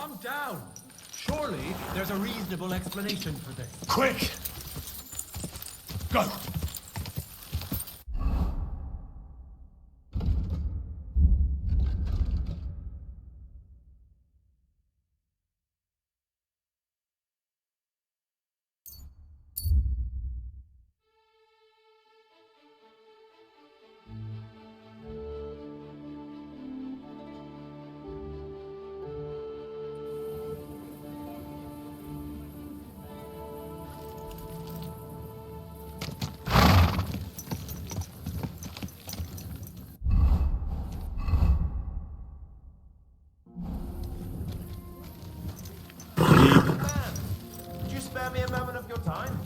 Calm down. Surely there's a reasonable explanation for this. Quick! Go! Could you spare me a moment of your time?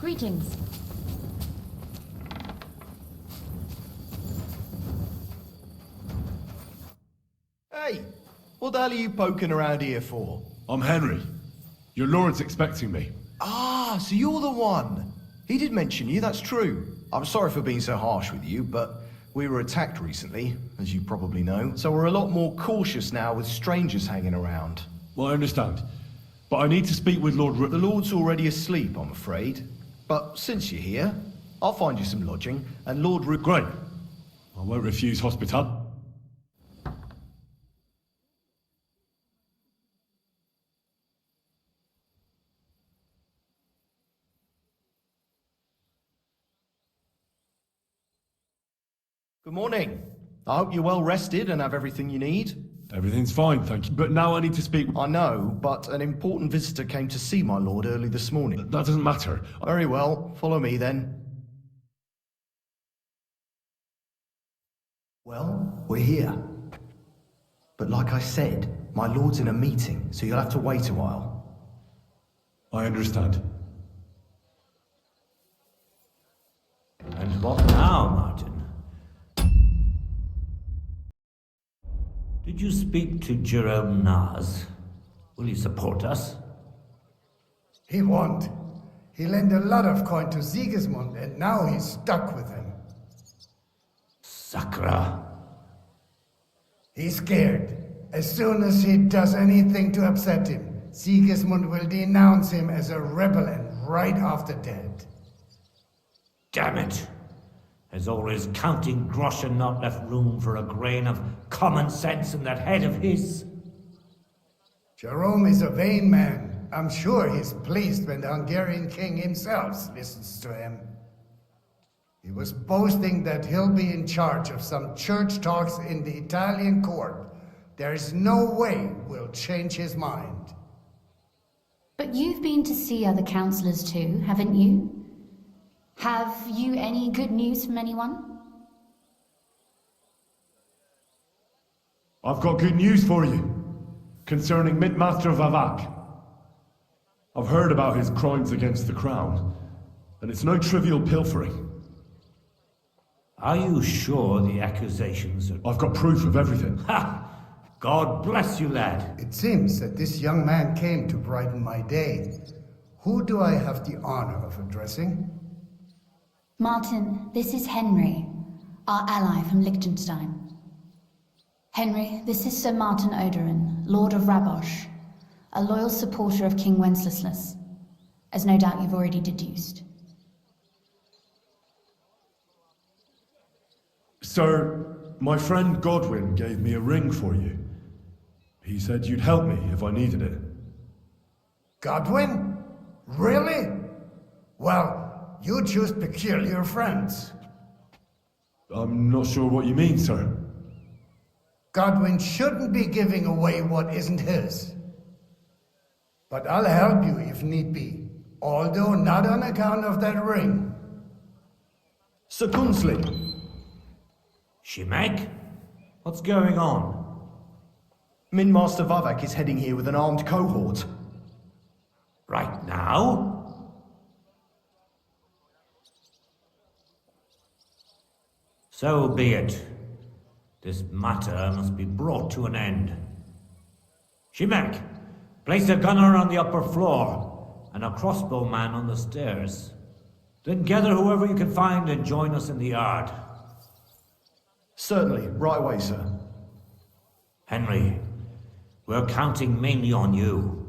Greetings. Hey, what the hell are you poking around here for? I'm Henry. Your lord's expecting me. Ah, so you're the one. He did mention you, that's true. I'm sorry for being so harsh with you, but we were attacked recently, as you probably know. So we're a lot more cautious now with strangers hanging around. Well, I understand. But I need to speak with Lord The Lord's already asleep, I'm afraid. But since you're here, I'll find you some lodging, and Lord Great. I won't refuse hospitality. Good morning. I hope you're well rested and have everything you need. Everything's fine, thank you. But now I need to speak. I know, but an important visitor came to see my lord early this morning. That doesn't matter. Very well, follow me then. Well, we're here. But like I said, my lord's in a meeting, so you'll have to wait a while. I understand. And what now, Martin? Did you speak to Jerome Naz? Will he support us? He won't. He lent a lot of coin to Sigismund, and now he's stuck with him. Sakra. He's scared. As soon as he does anything to upset him, Sigismund will denounce him as a rebel and right off the dead. Damn it! As always, counting groschen not left room for a grain of common sense in that head of his. Jerome is a vain man. I'm sure he's pleased when the Hungarian king himself listens to him. He was boasting that he'll be in charge of some church talks in the Italian court. There's no way we'll change his mind. But you've been to see other councillors too, haven't you? Have you any good news from anyone? I've got good news for you concerning Mint-Master Vavak. I've heard about his crimes against the crown, and it's no trivial pilfering. Are you sure the accusations are... I've got proof of everything. Ha! God bless you, lad. It seems that this young man came to brighten my day. Who do I have the honor of addressing? Martin, this is Henry, our ally from Liechtenstein. Henry, this is Sir Martin Odoran, Lord of Rabosh, a loyal supporter of King Wenceslas, as no doubt you've already deduced. Sir, my friend Godwin gave me a ring for you. He said you'd help me if I needed it. Godwin? Really? Well, you choose peculiar friends. I'm not sure what you mean, sir. Godwin shouldn't be giving away what isn't his. But I'll help you if need be, although not on account of that ring. Sir Gunsley. Shimek? What's going on? Min Master Vavak is heading here with an armed cohort. Right now? So be it. This matter must be brought to an end. Shimek, place a gunner on the upper floor and a crossbowman on the stairs. Then gather whoever you can find and join us in the yard. Certainly, right away, sir. Henry, we're counting mainly on you.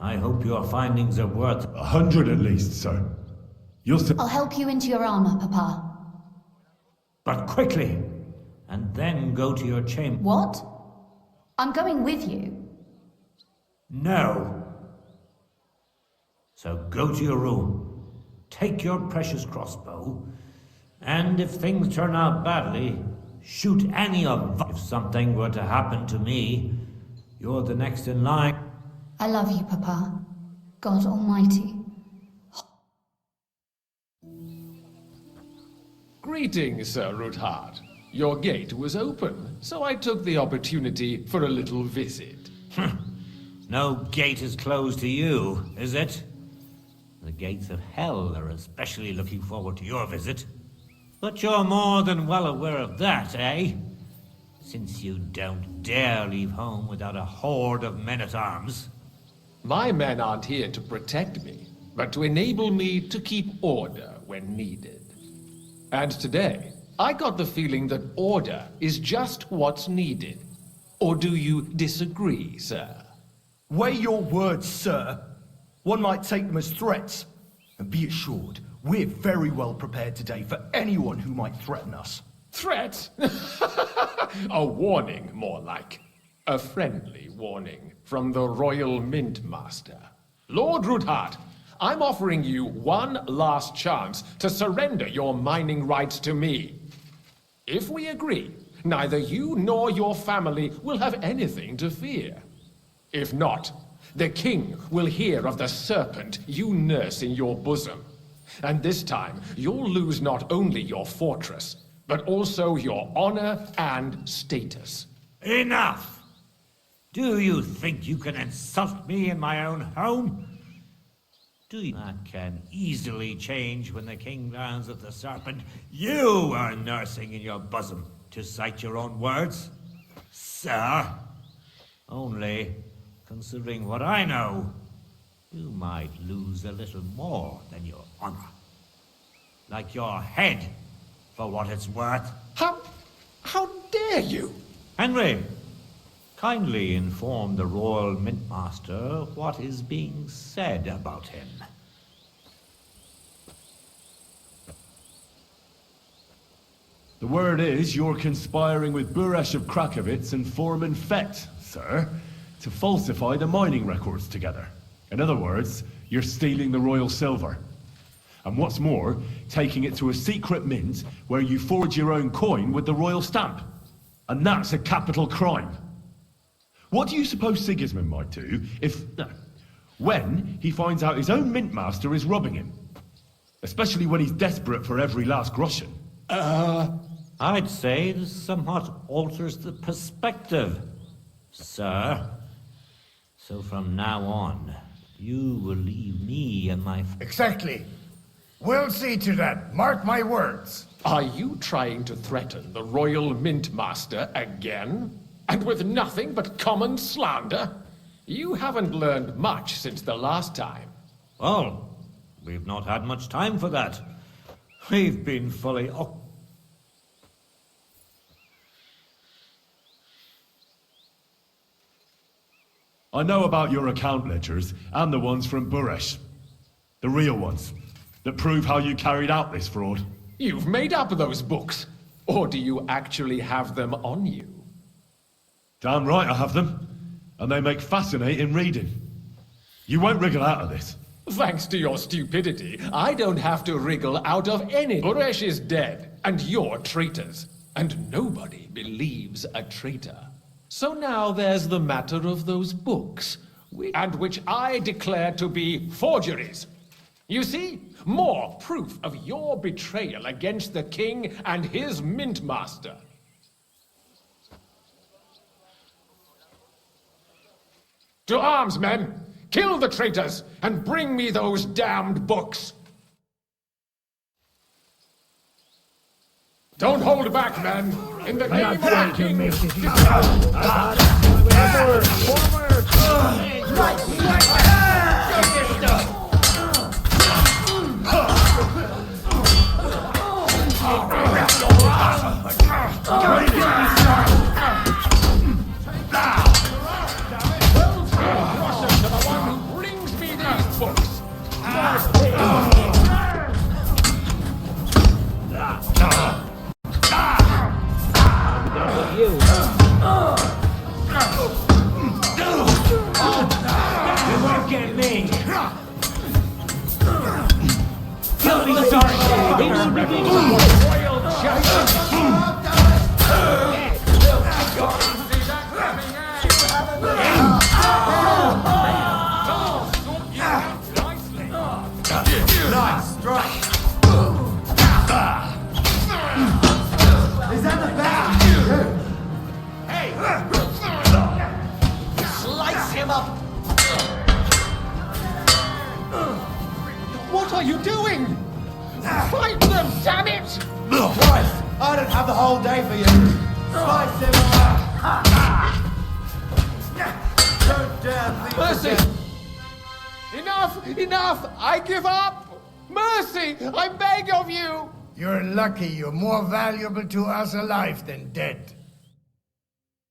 I hope your findings are worth 100 at least, sir. You'll see. I'll help you into your armor, Papa. But quickly, and then go to your chamber. What? I'm going with you. No. So go to your room, take your precious crossbow, and if things turn out badly, shoot any of them. If something were to happen to me, you're the next in line. I love you, Papa. God Almighty. Greetings, Sir Ruthard. Your gate was open, so I took the opportunity for a little visit. No gate is closed to you, is it? The gates of hell are especially looking forward to your visit. But you're more than well aware of that, eh? Since you don't dare leave home without a horde of men-at-arms. My men aren't here to protect me, but to enable me to keep order when needed. And today, I got the feeling that order is just what's needed. Or do you disagree, sir? Weigh your words, sir. One might take them as threats. And be assured, we're very well prepared today for anyone who might threaten us. Threat? A warning, more like. A friendly warning from the Royal Mint Master. Lord Ruthard, I'm offering you one last chance to surrender your mining rights to me. If we agree, neither you nor your family will have anything to fear. If not, the king will hear of the serpent you nurse in your bosom. And this time, you'll lose not only your fortress, but also your honor and status. Enough! Do you think you can insult me in my own home? Do you? That can easily change when the king learns of the serpent you are nursing in your bosom, to cite your own words. Sir, only, considering what I know, you might lose a little more than your honor. Like your head, for what it's worth. How dare you? Henry, kindly inform the Royal Mint Master what is being said about him. The word is you're conspiring with Buresh of Krakowitz and Foreman Fett, sir, to falsify the mining records together. In other words, you're stealing the royal silver. And what's more, taking it to a secret mint where you forge your own coin with the royal stamp. And that's a capital crime. What do you suppose Sigismund might do when he finds out his own mint master is robbing him? Especially when he's desperate for every last groschen. I'd say this somewhat alters the perspective, sir. So from now on, you will leave me and my... Exactly. We'll see to that. Mark my words. Are you trying to threaten the Royal Mint Master again? And with nothing but common slander? You haven't learned much since the last time. Well, we've not had much time for that. We've been fully... I know about your account ledgers and the ones from Buresh. The real ones, that prove how you carried out this fraud. You've made up those books. Or do you actually have them on you? Damn right I have them. And they make fascinating reading. You won't wriggle out of this. Thanks to your stupidity, I don't have to wriggle out of any. Buresh is dead, and you're traitors. And nobody believes a traitor. So now there's the matter of those books, which I declare to be forgeries. You see, more proof of your betrayal against the king and his mint master. To arms, men! Kill the traitors, and bring me those damned books! Don't hold back, men! In the name of the king! To the one who brings me these books! You won't get me! Kill me, sorry! He will be royal justice! Nice strike. Is that the back? Hey! Slice him up! What are you doing? Fight them, damn it! Christ, I don't have the whole day for you. Slice him up. Don't dare leave. Mercy! Enough! Enough! I give up! Mercy! I beg of you! You're lucky you're more valuable to us alive than dead.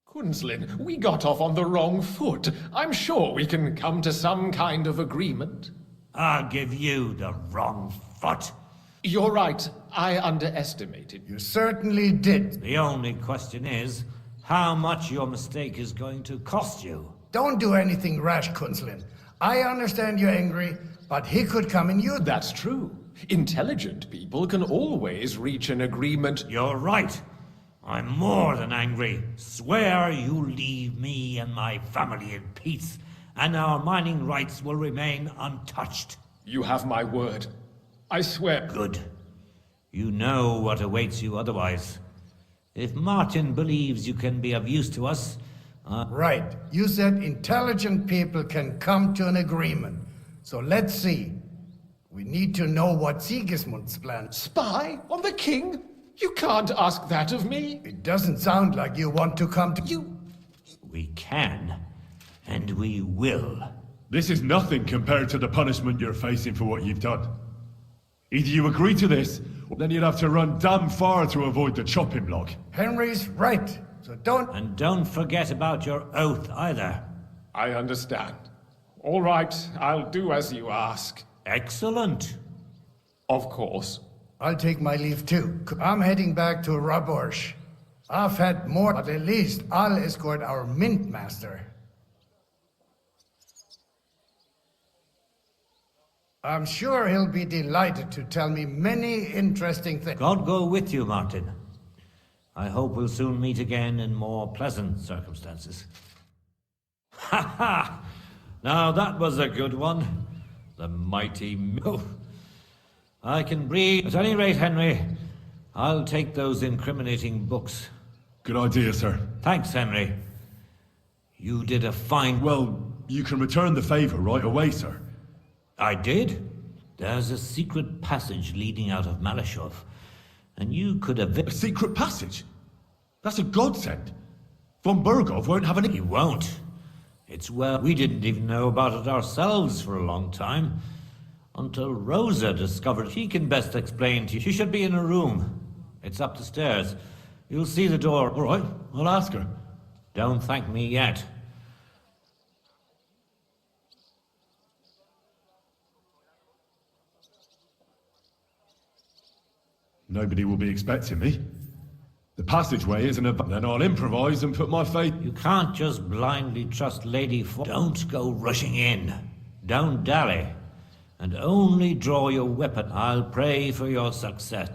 Kunslin, we got off on the wrong foot. I'm sure we can come to some kind of agreement. I'll give you the wrong foot. You're right. I underestimated you. You certainly did. The only question is, how much your mistake is going to cost you. Don't do anything rash, Kunslin. I understand you're angry, but he could come in you. That's true. Intelligent people can always reach an agreement. You're right. I'm more than angry. Swear you leave me and my family in peace, and our mining rights will remain untouched. You have my word. I swear. Good. You know what awaits you otherwise. If Martin believes you can be of use to us, Right. You said intelligent people can come to an agreement. So let's see. We need to know what Sigismund's plan. Spy on the king? You can't ask that of me. It doesn't sound like you want to come to... we can, and we will. This is nothing compared to the punishment you're facing for what you've done. Either you agree to this, or then you'd have to run damn far to avoid the chopping block. Henry's right. So don't... And don't forget about your oath either. I understand. All right, I'll do as you ask. Excellent. Of course. I'll take my leave too. I'm heading back to Rabosh. I've had more, but at least I'll escort our mint master. I'm sure he'll be delighted to tell me many interesting things. God go with you, Martin. I hope we'll soon meet again in more pleasant circumstances. Ha ha! Now that was a good one. The mighty... Oh, I can breathe. At any rate, Henry, I'll take those incriminating books. Good idea, sir. Thanks, Henry. You did a fine... Well, you can return the favor right away, sir. I did. There's a secret passage leading out of Malashov, and you could have... A secret passage? That's a godsend. Von Burgov won't have any... He won't. It's well, we didn't even know about it ourselves for a long time, until Rosa discovered. She can best explain to you. She should be in a room. It's up the stairs. You'll see the door. All right, I'll ask her. Don't thank me yet. Nobody will be expecting me. The passageway isn't a... Then I'll improvise and put my faith... You can't just blindly trust Lady Don't go rushing in. Don't dally. And only draw your weapon. I'll pray for your success.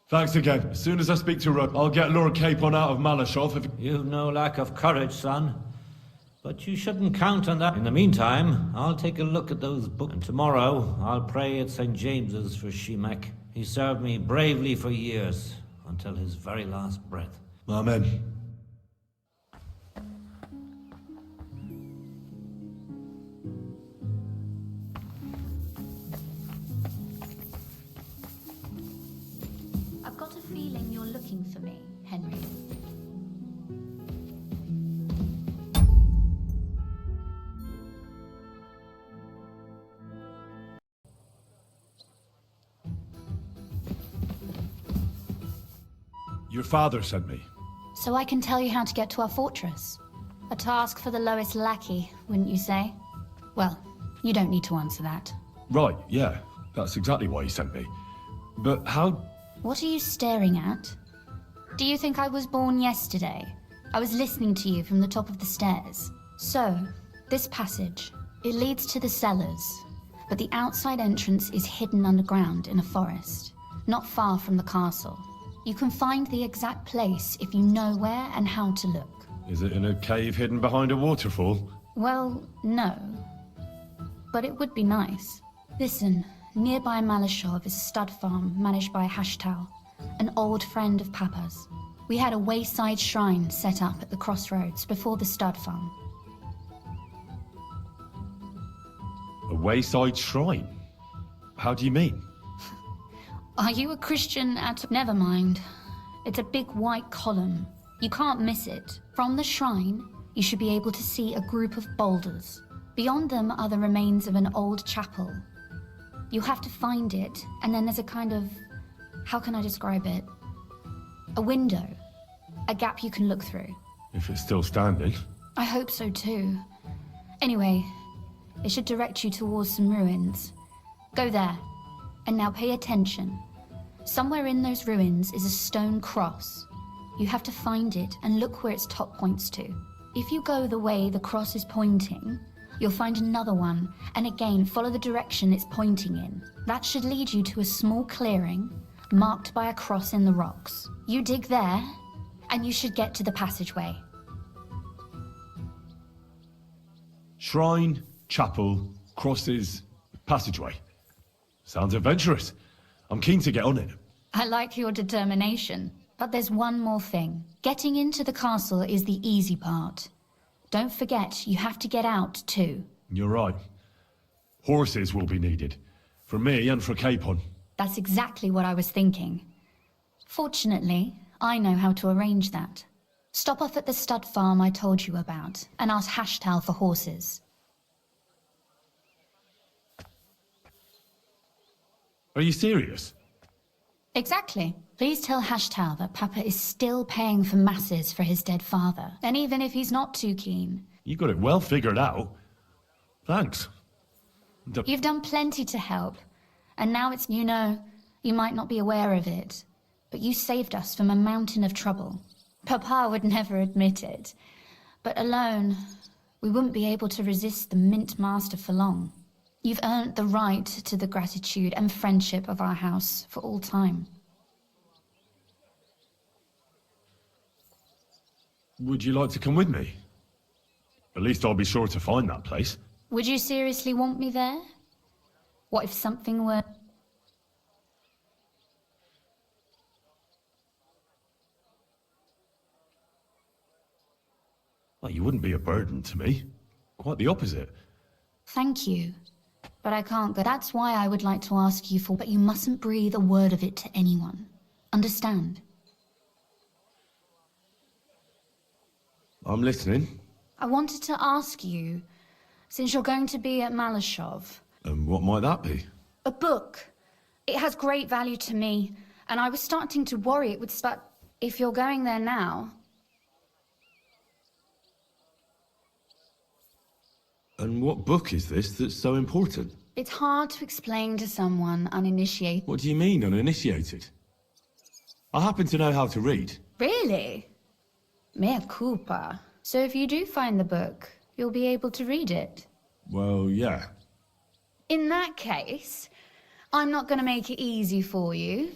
Thanks again. As soon as I speak to her, I'll get Lord Capon out of Malashov if... You've no lack of courage, son. But you shouldn't count on that. In the meantime, I'll take a look at those books. And tomorrow, I'll pray at St. James's for Shemek. He served me bravely for years, until his very last breath. Amen. I've got a feeling you're looking for me, Henry. Your father sent me. So I can tell you how to get to our fortress. A task for the lowest lackey, wouldn't you say? Well, you don't need to answer that. Right, yeah. That's exactly why he sent me. But how... What are you staring at? Do you think I was born yesterday? I was listening to you from the top of the stairs. So, this passage, it leads to the cellars, but the outside entrance is hidden underground in a forest, not far from the castle. You can find the exact place if you know where and how to look. Is it in a cave hidden behind a waterfall? Well, no. But it would be nice. Listen, nearby Malashov is a stud farm managed by Hashtal, an old friend of Papa's. We had a wayside shrine set up at the crossroads before the stud farm. A wayside shrine? How do you mean? Are you a Christian at... Never mind. It's a big white column. You can't miss it. From the shrine, you should be able to see a group of boulders. Beyond them are the remains of an old chapel. You have to find it, and then there's a kind of... How can I describe it? A window. A gap you can look through. If it's still standing. I hope so too. Anyway, it should direct you towards some ruins. Go there. And now pay attention. Somewhere in those ruins is a stone cross. You have to find it and look where its top points to. If you go the way the cross is pointing, you'll find another one, and again follow the direction it's pointing in. That should lead you to a small clearing, marked by a cross in the rocks. You dig there, and you should get to the passageway. Shrine, chapel, crosses, passageway. Sounds adventurous. I'm keen to get on it. I like your determination, but there's one more thing. Getting into the castle is the easy part. Don't forget, you have to get out too. You're right. Horses will be needed. For me and for Capon. That's exactly what I was thinking. Fortunately, I know how to arrange that. Stop off at the stud farm I told you about, and ask Hashtal for horses. Are you serious? Exactly. Please tell Hashtal that Papa is still paying for masses for his dead father. And even if he's not too keen... You got it well figured out. Thanks. You've done plenty to help. And now it's, you know, you might not be aware of it, but you saved us from a mountain of trouble. Papa would never admit it. But alone, we wouldn't be able to resist the Mint Master for long. You've earned the right to the gratitude and friendship of our house for all time. Would you like to come with me? At least I'll be sure to find that place. Would you seriously want me there? What if something were... Well, you wouldn't be a burden to me. Quite the opposite. Thank you. But I can't go. That's why I would like to ask you for... But you mustn't breathe a word of it to anyone. Understand? I'm listening. I wanted to ask you, since you're going to be at Malashov... And what might that be? A book. It has great value to me, and I was starting to worry it would start... If you're going there now... And what book is this that's so important? It's hard to explain to someone uninitiated. What do you mean, uninitiated? I happen to know how to read. Really? Mea culpa. So if you do find the book, you'll be able to read it? Well, yeah. In that case, I'm not going to make it easy for you.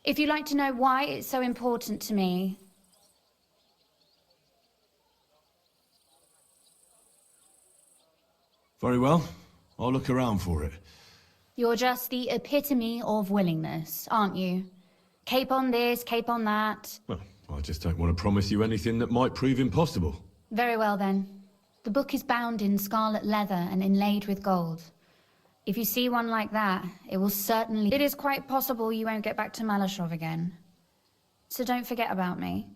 If you'd like to know why it's so important to me, Very well. I'll look around for it. you're just the epitome of willingness, aren't you? Cape on this, cape on that. Well, I just don't want to promise you anything that might prove impossible. Very well then. The book is bound in scarlet leather and inlaid with gold. If you see one like that, it will certainly... It is quite possible you won't get back to Malashov again. So don't forget about me.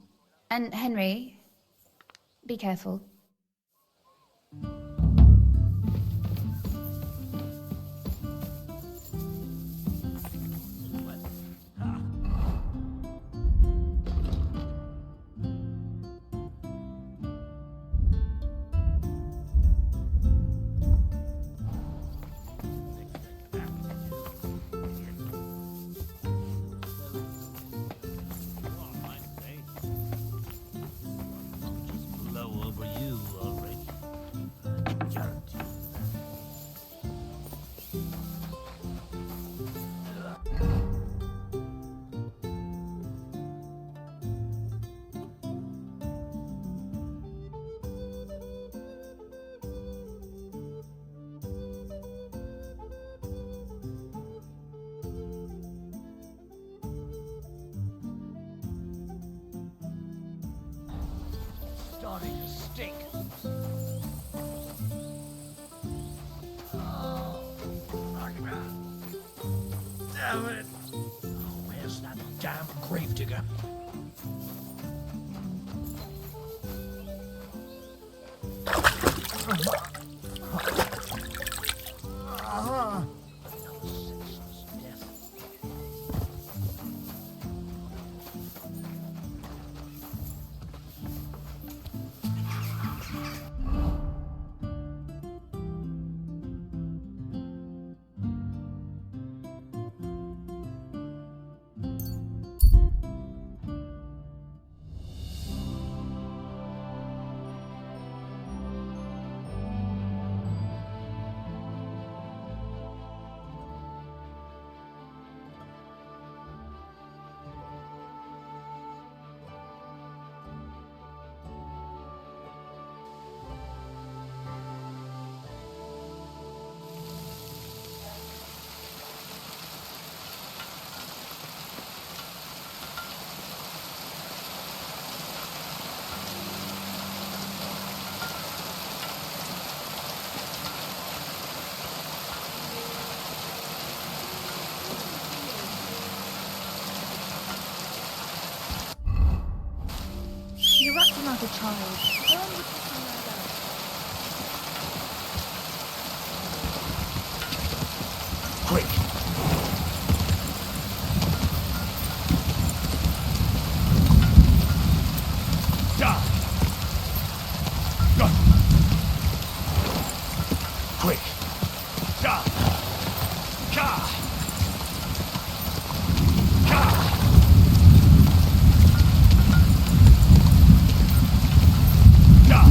And Henry, be careful. Blow over you already. Guarantee. Starting to stink. Oh, damn it. Oh, where's that damn gravedigger? You're up to another child. Go on with this Quick! Da! Go! Quick! Da! Ka! Ka! Da!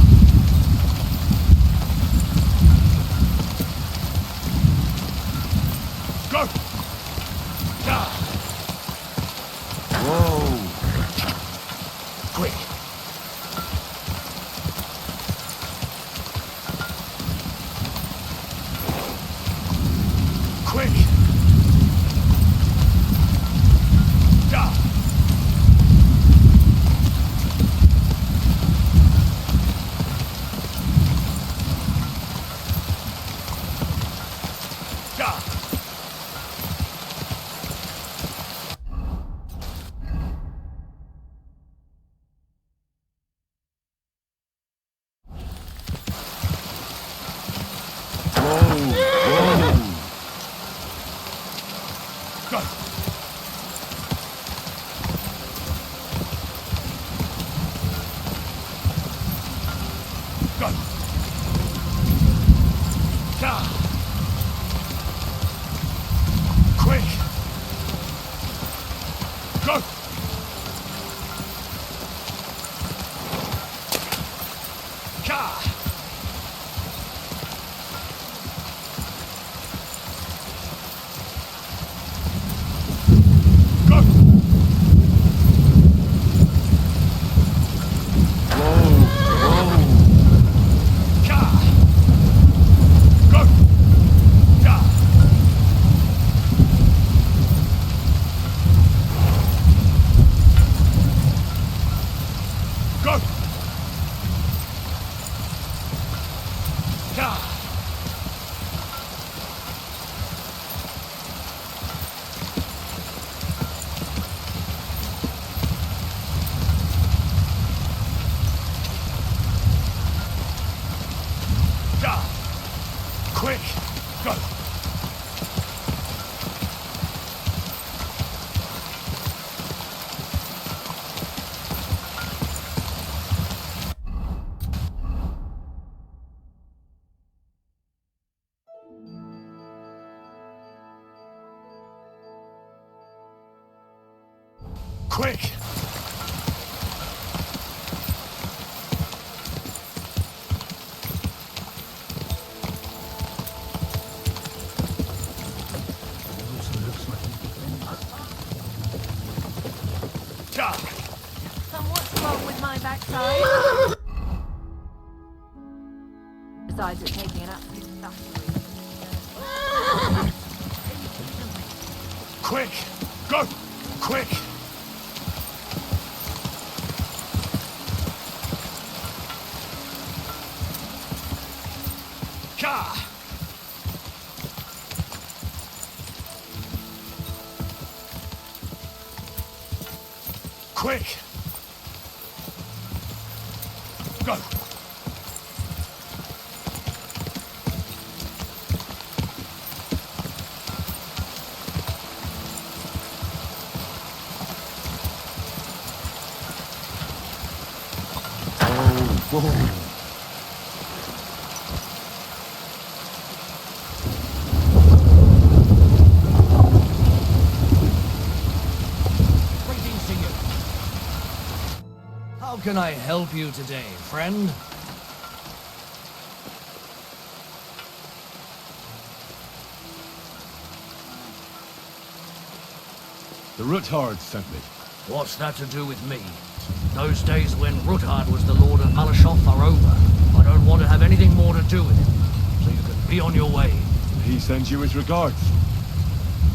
Go! Da! Whoa! Quick! Quick! Da! Da! Go! Go! Da! Quick! Go! Quick! What's wrong with my backside? Besides it taking an absolute factory. Quick! Go! Quick! Ka! Quick! Go! How can I help you today, friend? The Ruthard sent me. What's that to do with me? Those days when Ruthard was the Lord of Malashov are over. I don't want to have anything more to do with him. So you can be on your way. He sends you his regards.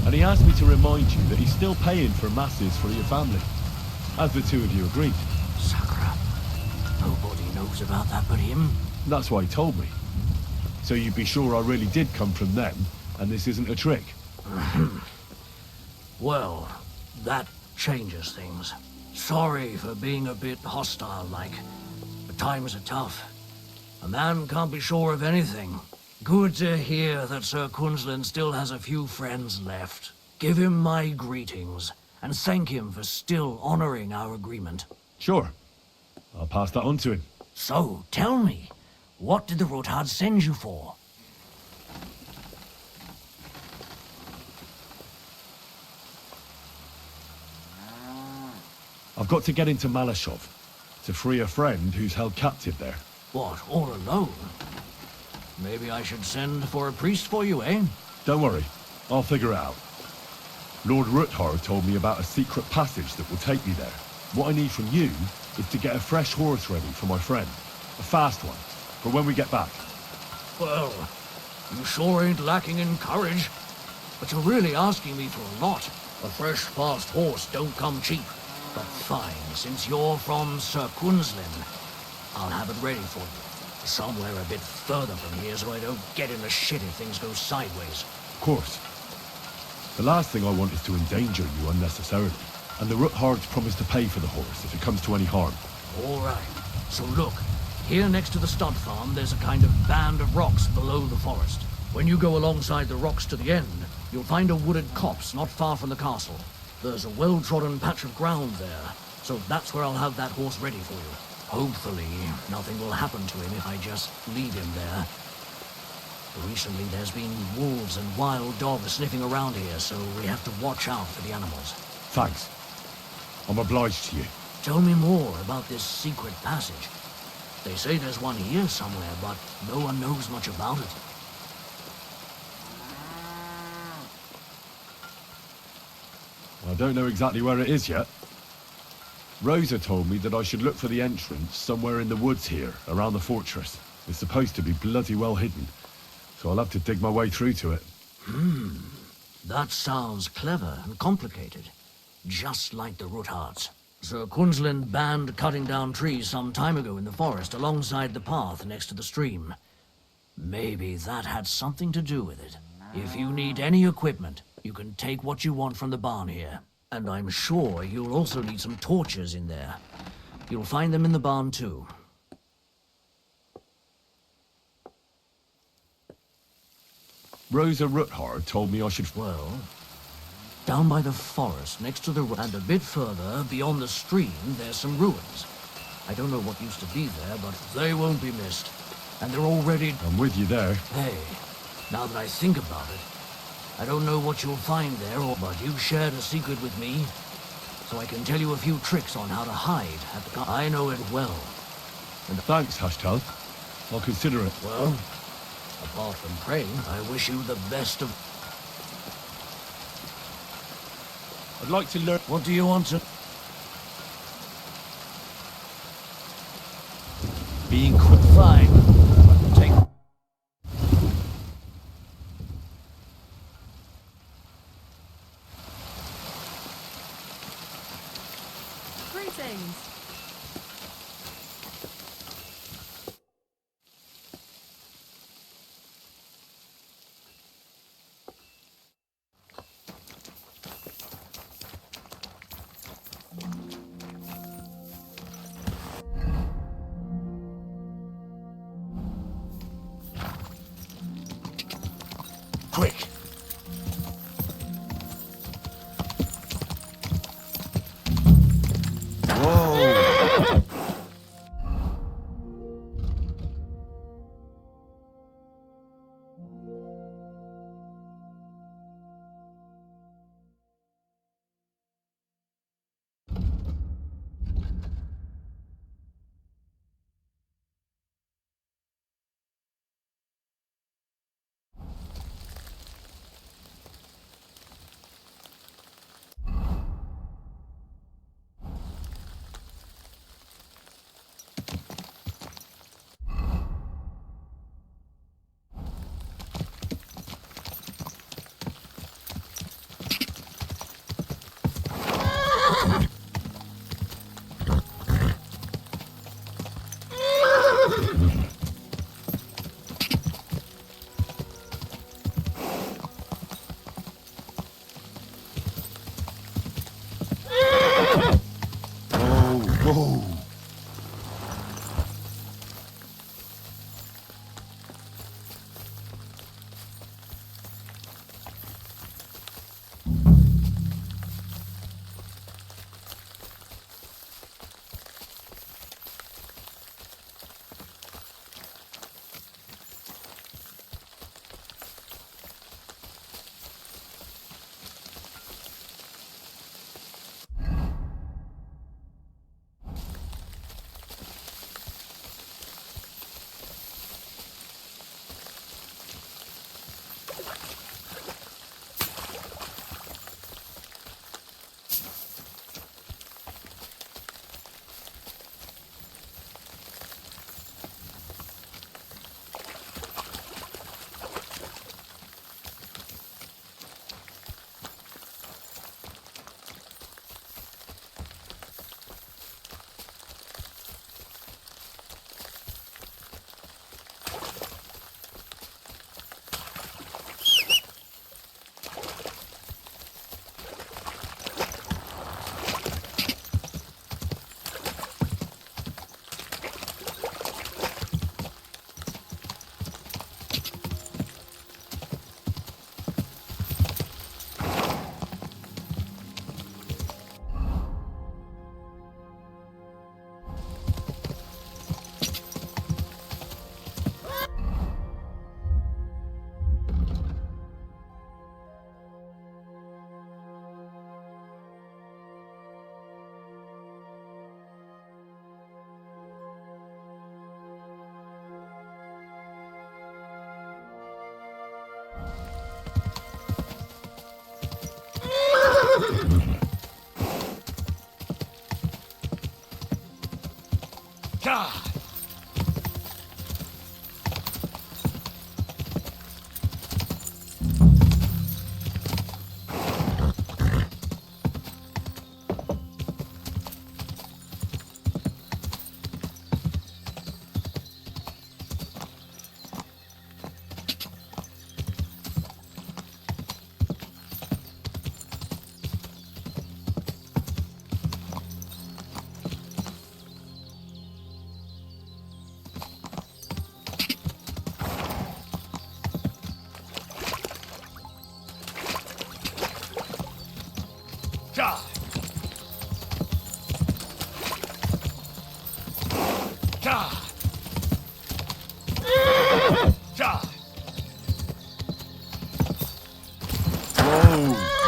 And he asked me to remind you that he's still paying for masses for your family. As the two of you agreed. Sakura. Nobody knows about that but him. That's why he told me. So you'd be sure I really did come from them, and this isn't a trick. Well, that changes things. Sorry for being a bit hostile-like, but times are tough. A man can't be sure of anything. Good to hear that Sir Kunzlin still has a few friends left. Give him my greetings, and thank him for still honoring our agreement. Sure. I'll pass that on to him. So, tell me, what did the Ruthard send you for? I've got to get into Malashov to free a friend who's held captive there. What, all alone? Maybe I should send for a priest for you, eh? Don't worry, I'll figure it out. Lord Ruthard told me about a secret passage that will take me there. What I need from you is to get a fresh horse ready for my friend. A fast one, for when we get back. Well, you sure ain't lacking in courage. But you're really asking me for a lot. A fresh, fast horse don't come cheap. But fine, since you're from Sir Kunzlin, I'll have it ready for you. Somewhere a bit further from here so I don't get in the shit if things go sideways. Of course. The last thing I want is to endanger you unnecessarily. And the Ruthards promised to pay for the horse if it comes to any harm. All right. So look, here next to the stud farm, there's a kind of band of rocks below the forest. When you go alongside the rocks to the end, you'll find a wooded copse not far from the castle. There's a well-trodden patch of ground there, so that's where I'll have that horse ready for you. Hopefully, nothing will happen to him if I just leave him there. Recently, there's been wolves and wild dogs sniffing around here, so we have to watch out for the animals. Thanks. I'm obliged to you. Tell me more about this secret passage. They say there's one here somewhere, but no one knows much about it. I don't know exactly where it is yet. Rosa told me that I should look for the entrance somewhere in the woods here, around the fortress. It's supposed to be bloody well hidden, so I'll have to dig my way through to it. That sounds clever and complicated. Just like the Ruthards. Sir Quinslin banned cutting down trees some time ago in the forest alongside the path next to the stream. Maybe that had something to do with it. If you need any equipment, you can take what you want from the barn here. And I'm sure you'll also need some torches in there. You'll find them in the barn too. Rosa Ruthard told me I should... Well, down by the forest, next to the road, and a bit further, beyond the stream, there's some ruins. I don't know what used to be there, but they won't be missed. And they're already... I'm with you there. Hey, now that I think about it, I don't know what you'll find there, but you shared a secret with me, so I can tell you a few tricks on how to hide at the... I know it well. And Thanks, Hashtal. I'll consider it. well, apart from praying, I wish you the best of... I'd like to learn... What do you want to... Being quick. Fine. Take... Greetings. Quick.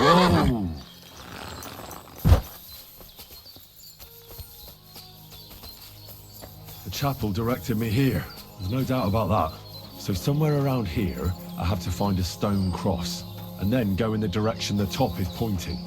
Whoa! The chapel directed me here. There's no doubt about that. So somewhere around here, I have to find a stone cross, and then go in the direction the top is pointing.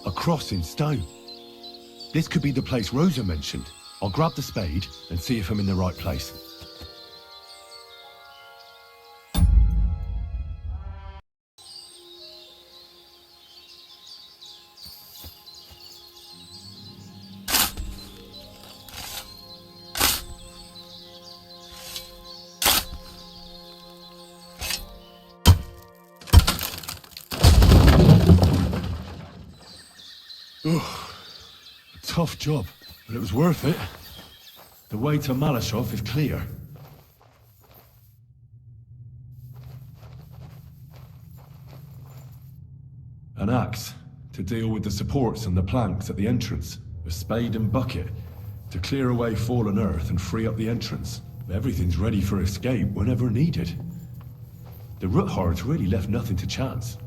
A cross in stone. This could be the place Rosa mentioned. I'll grab the spade and see if I'm in the right place. Tough job, but it was worth it. The way to Malashov is clear. An axe to deal with the supports and the planks at the entrance. A spade and bucket to clear away fallen earth and free up the entrance. Everything's ready for escape whenever needed. The Ruthards really left nothing to chance.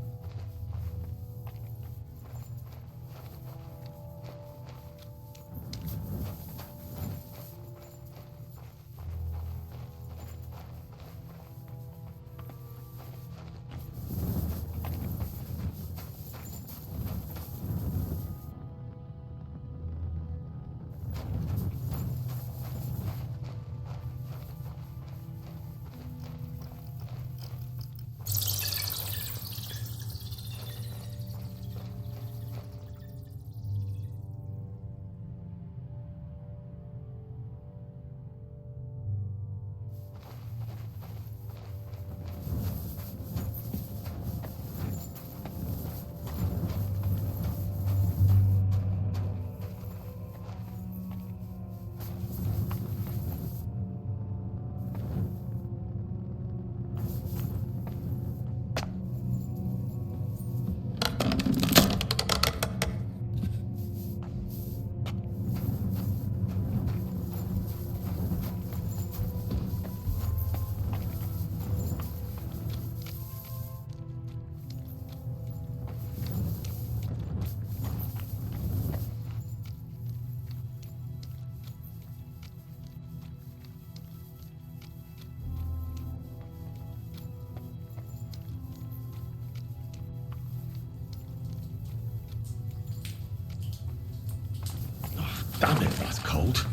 Damn it, that's cold.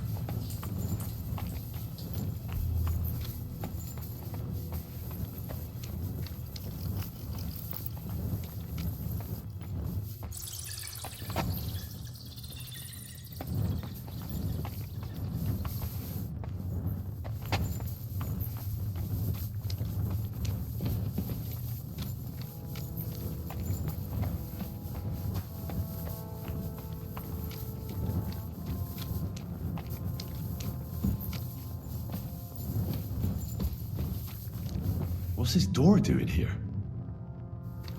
What's this door doing here?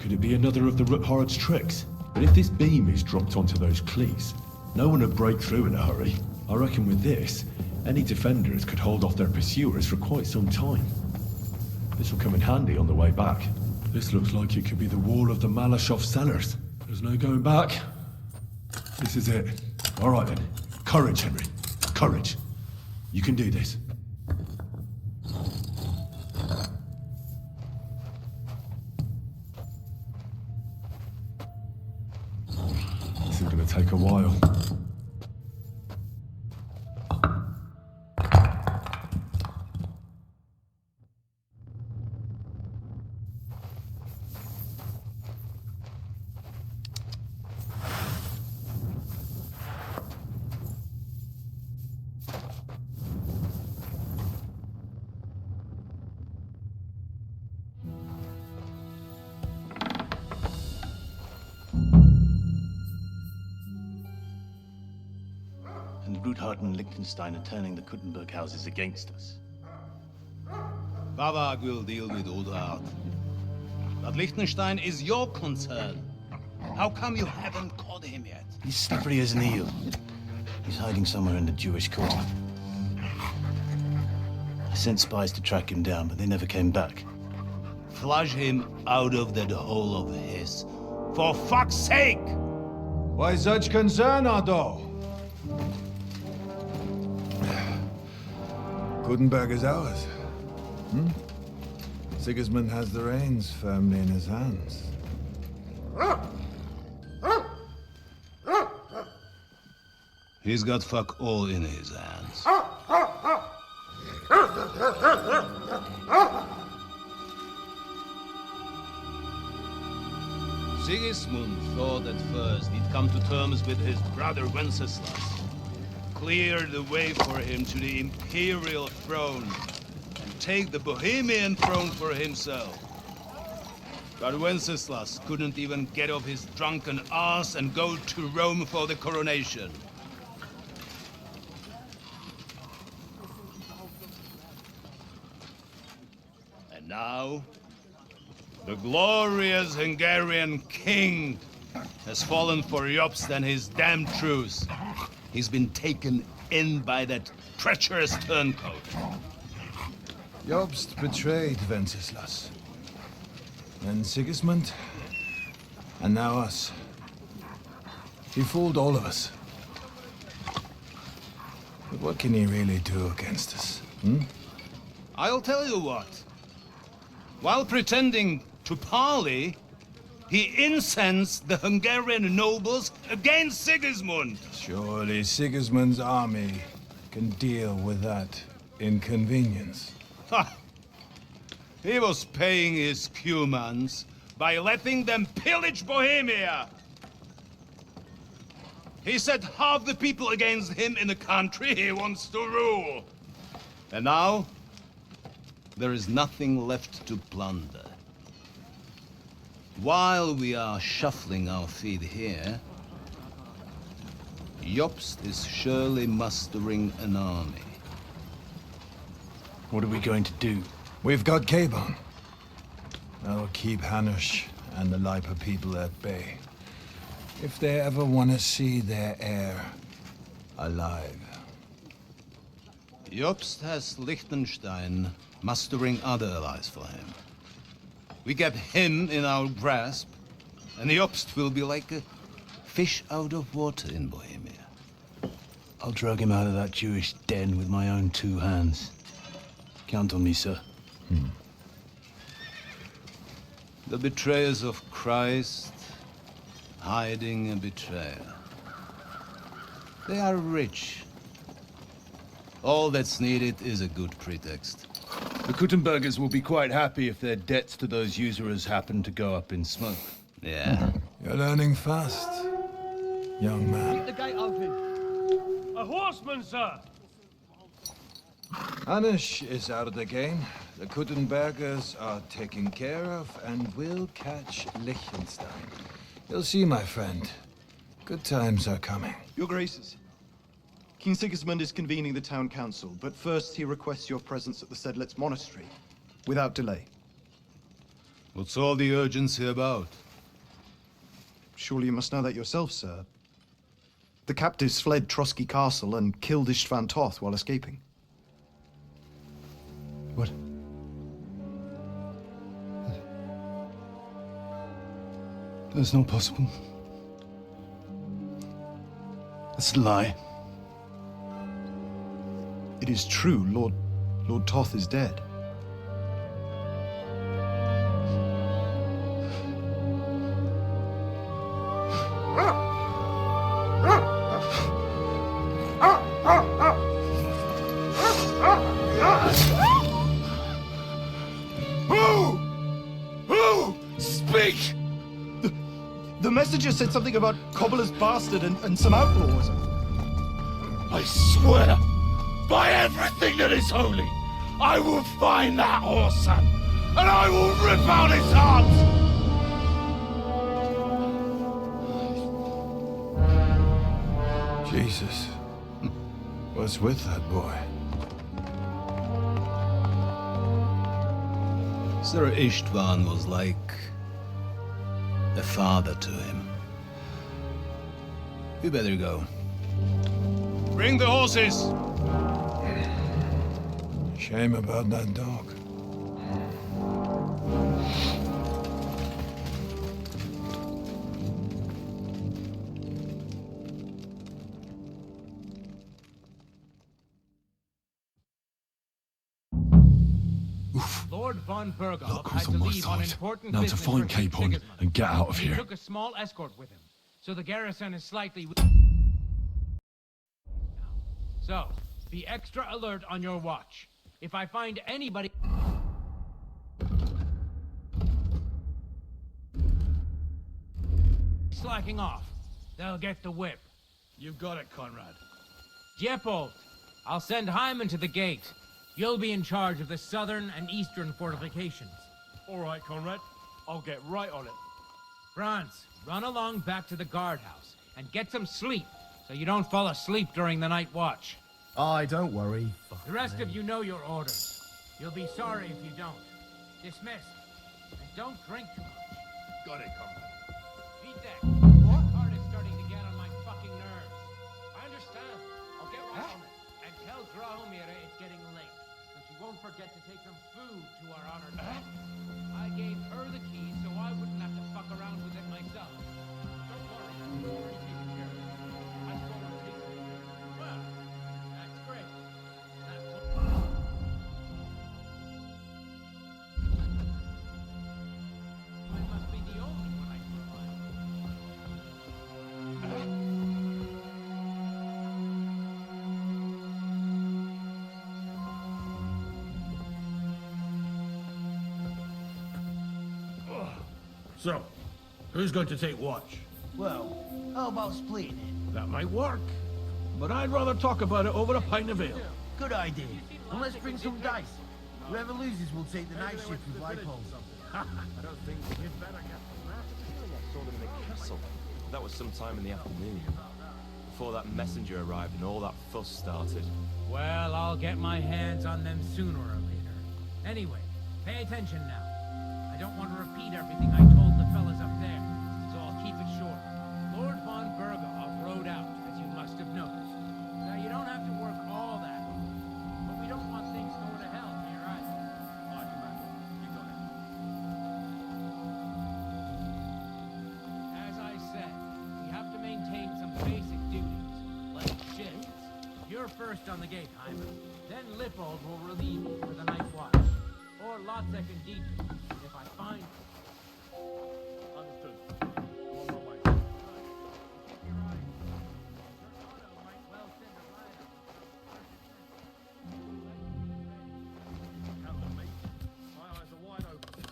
Could it be another of the Ruthard's tricks? But if this beam is dropped onto those cleats, no one would break through in a hurry. I reckon with this, any defenders could hold off their pursuers for quite some time. This will come in handy on the way back. This looks like it could be the wall of the Malashov cellars. There's no going back. This is it. All right then. Courage, Henry. Courage. You can do this. This is gonna take a while. And Ruthard and Liechtenstein are turning the Kuttenberg houses against us. Bavag will deal with Ruthard. But Liechtenstein is your concern. How come you haven't caught him yet? He's slippery as an eel. He's hiding somewhere in the Jewish quarter. I sent spies to track him down, but they never came back. Flush him out of that hole of his. For fuck's sake! Why such concern, Otto? Kuttenberg is ours. Sigismund has the reins firmly in his hands. He's got fuck all in his hands. Sigismund thought at first he'd come to terms with his brother Wenceslas, clear the way for him to the imperial throne, and take the Bohemian throne for himself. But Wenceslas couldn't even get off his drunken ass and go to Rome for the coronation. Now, the glorious Hungarian king has fallen for Jobst and his damn truce. He's been taken in by that treacherous turncoat. Jobst betrayed Wenceslas. Then Sigismund. And now us. He fooled all of us. But what can he really do against us? I'll tell you what. While pretending to parley, he incensed the Hungarian nobles against Sigismund. Surely Sigismund's army can deal with that inconvenience. Ha! He was paying his Cumans by letting them pillage Bohemia. He set half the people against him in the country he wants to rule. And now, there is nothing left to plunder. While we are shuffling our feet here, Jobst is surely mustering an army. What are we going to do? We've got Cabon. That'll keep Hanush and the Lipa people at bay. If they ever want to see their heir alive. Jobst has Liechtenstein mustering other allies for him. We get him in our grasp, and Jobst will be like a fish out of water in Bohemia. I'll drag him out of that Jewish den with my own 2 hands. Count on me, sir. The betrayers of Christ, hiding a betrayer. They are rich. All that's needed is a good pretext. The Kuttenbergers will be quite happy if their debts to those usurers happen to go up in smoke. Yeah. You're learning fast, young man. The gate open. A horseman, sir! Hanush is out of the game. The Kuttenbergers are taken care of, and we'll catch Liechtenstein. You'll see, my friend. Good times are coming. Your Graces, King Sigismund is convening the town council, but first he requests your presence at the Sedlitz monastery, without delay. What's all the urgency about? Surely you must know that yourself, sir. The captives fled Trotsky Castle and killed Istvan Toth while escaping. What? That's not possible. That's a lie. It is true, Lord Toth is dead. Who? Speak! The messenger said something about Cobbler's bastard and some outlaws. I swear, by everything that is holy, I will find that whoreson, and I will rip out his heart! Jesus. What's with that boy? Sir Istvan was like a father to him. We better go. Bring the horses! Shame about that dog. Lord von Berghoff Luck had was to on my leave on side. important Now to business find for King Capon Sigismund. and get out of He here. took a small escort with him, so the garrison is slightly... So, be extra alert on your watch. If I find anybody... slacking off, they'll get the whip. You've got it, Conrad. Diepold, I'll send Hyman to the gate. You'll be in charge of the southern and eastern fortifications. All right, Conrad. I'll get right on it. Franz, run along back to the guardhouse and get some sleep so you don't fall asleep during the night watch. Aye, don't worry. The rest of you know your orders. You'll be sorry if you don't. Dismissed. And don't drink too much. Got it, comrade. Vitek, what? Card is starting to get on my fucking nerves. I understand. I'll get right on it. And tell Drahomira it's getting late, so she won't forget to take some food to our honored guest. I gave her the keys so I wouldn't have to fuck around with it myself. Don't worry, I've already taken care of it. I saw her take it. Well, that's great. That's I must be the only one I can rely So, who's going to take watch? Well, how about splitting it? That might work. But I'd rather talk about it over a pint of ale. Good idea. And let's bring some dice. Whoever loses will take the night shift with light poles. I don't think you'd better get from that. I saw them in the castle. That was sometime in the afternoon. Before that messenger arrived and all that fuss started. Well, I'll get my hands on them sooner or later. Anyway, pay attention now. I don't want to repeat everything I told the fellas up there, so I'll keep it short. Lord von Berghoff rode out, as you must have noticed. Now, you don't have to work all that hard, but we don't want things going to hell here either. Roger, man. You got it. As I said, we have to maintain some basic duties, like shifts. You're first on the gate, Hyman. Then Lippold will relieve you for the night watch. Or Lotzek and Dietrich, if I find... Understood. On my way. Captain, mate. My eyes are wide open.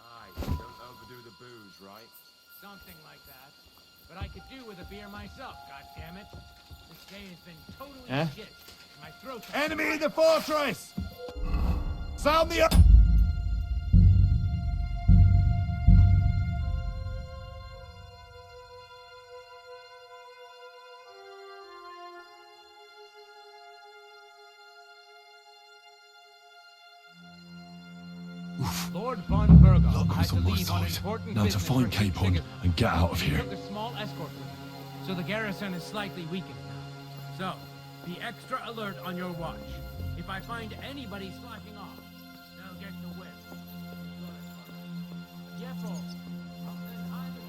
Aye, don't overdo the booze, right? Something like that. But I could do with a beer myself, goddammit. This day has been totally shit. My throat's... Enemy in the fortress! Sound the... Lord von Berghoff Locals had to on my leave on side. important Now to business find for Cape on and get out of He here. took a small escort with him, so the garrison is slightly weakened now. So, be extra alert on your watch. If I find anybody slacking off, they'll get the whip. Yeppo, I'll send Hyman.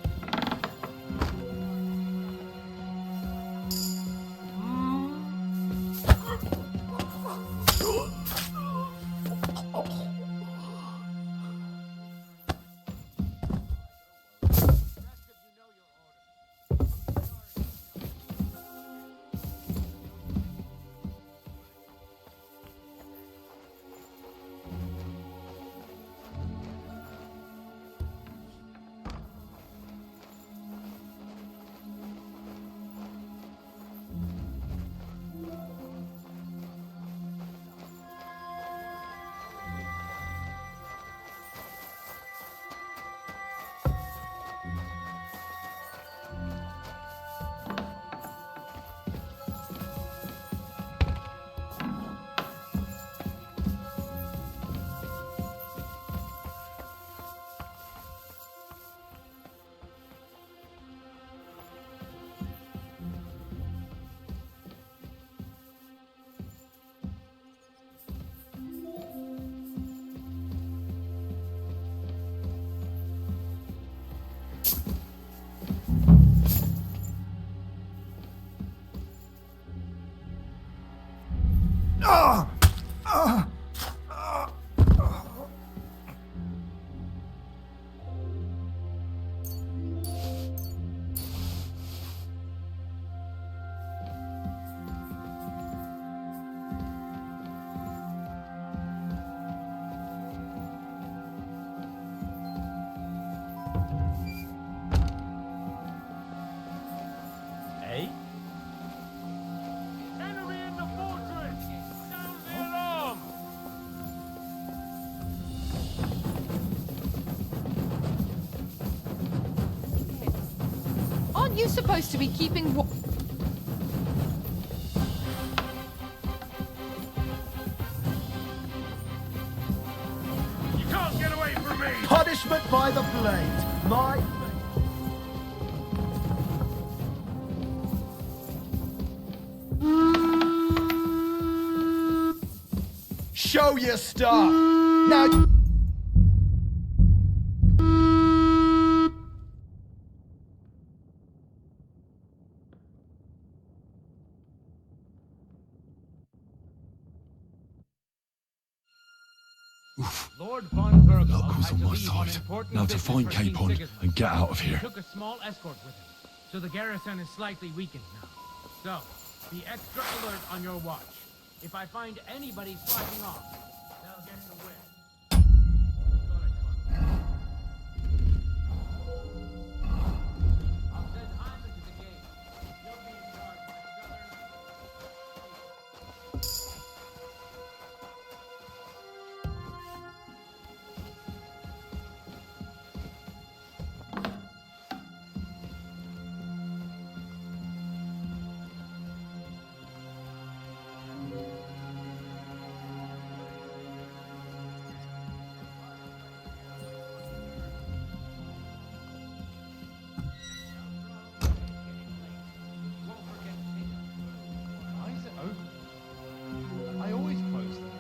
Aren't you supposed to be keeping You can't get away from me! Punishment by the blade. My... Show your stuff! Now... Lord von Burgle Luck was had on to my leave on side. important Now to business find for King Capon Sigismund. and get out of He here. took a small escort with him, so the garrison is slightly weakened now. So, be extra alert on your watch. If I find anybody slacking off, they'll get the whip. I'll send Hyman to the gate. You'll be in charge of the southern... Why is it open? I always close them.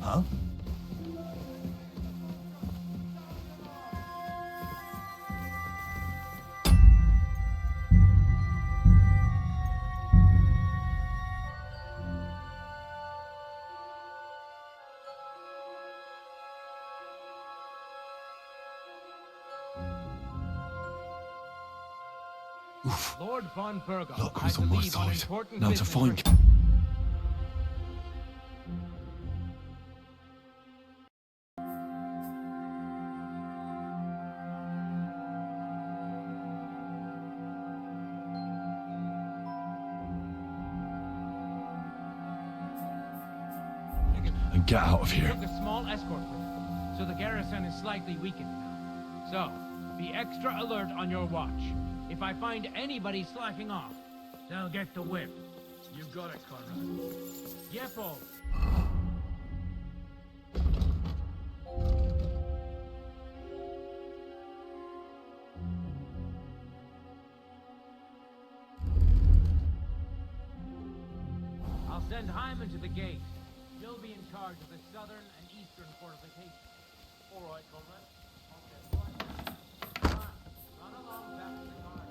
Huh? Lord von Burgle Luck had was to on my leave on side. important Now to business find... for... and get out of He here. took a small escort with him, so the garrison is slightly weakened now. So, be extra alert on your watch. If I find anybody slacking off, they'll get the whip. You got it, Conrad. Yeppo. I'll send Hyman to the gate. You'll be in charge of the southern and eastern fortifications. All right, Conrad. Okay, run along back to the guard.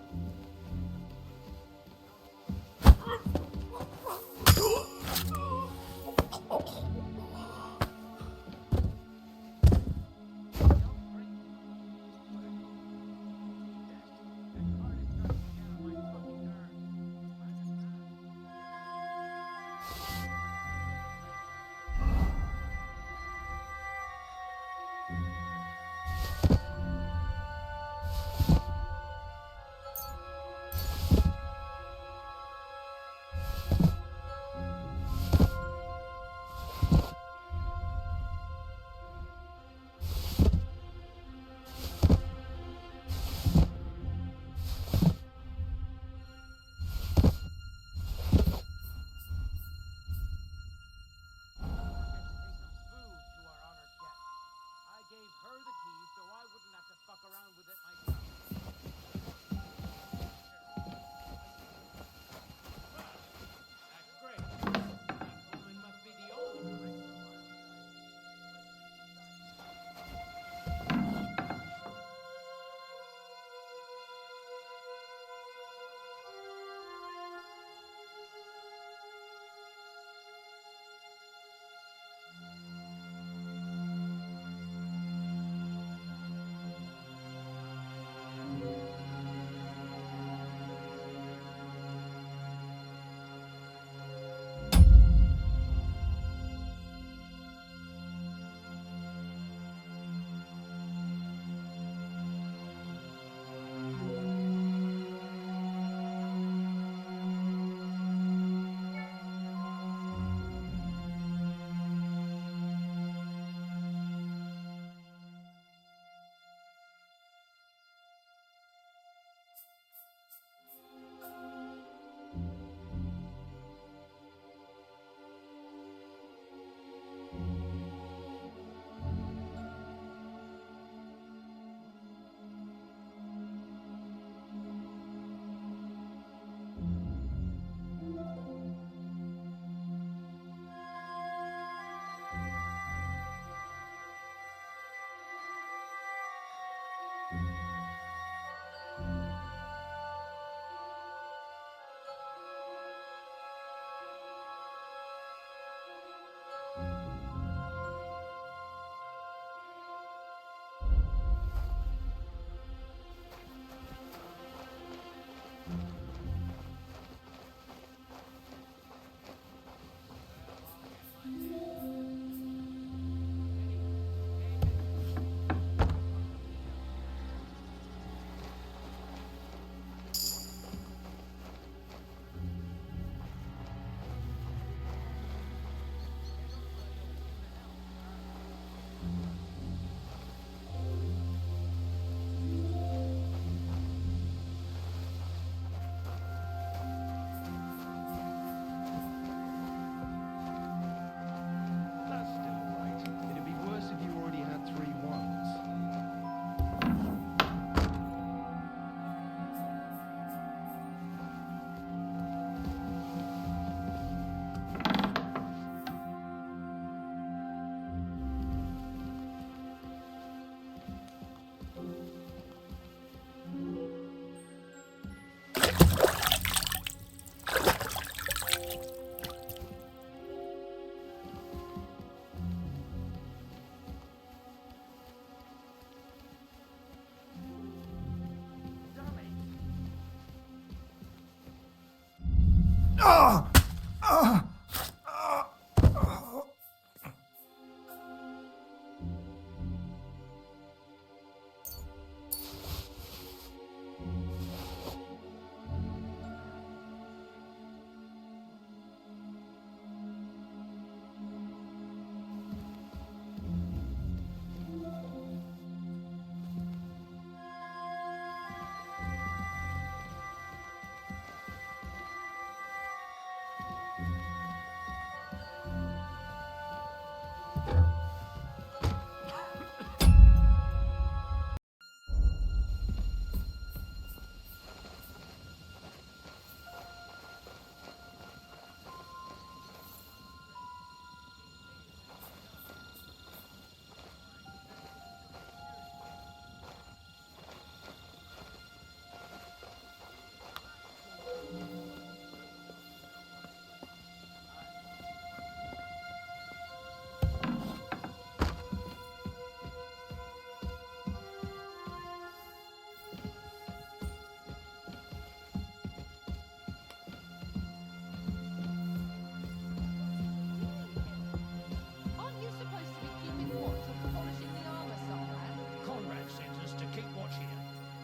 Aren't you supposed to be keeping watch or polishing the armor somewhere? Conrad sent us to keep watch here.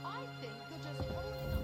I think you're just holding up.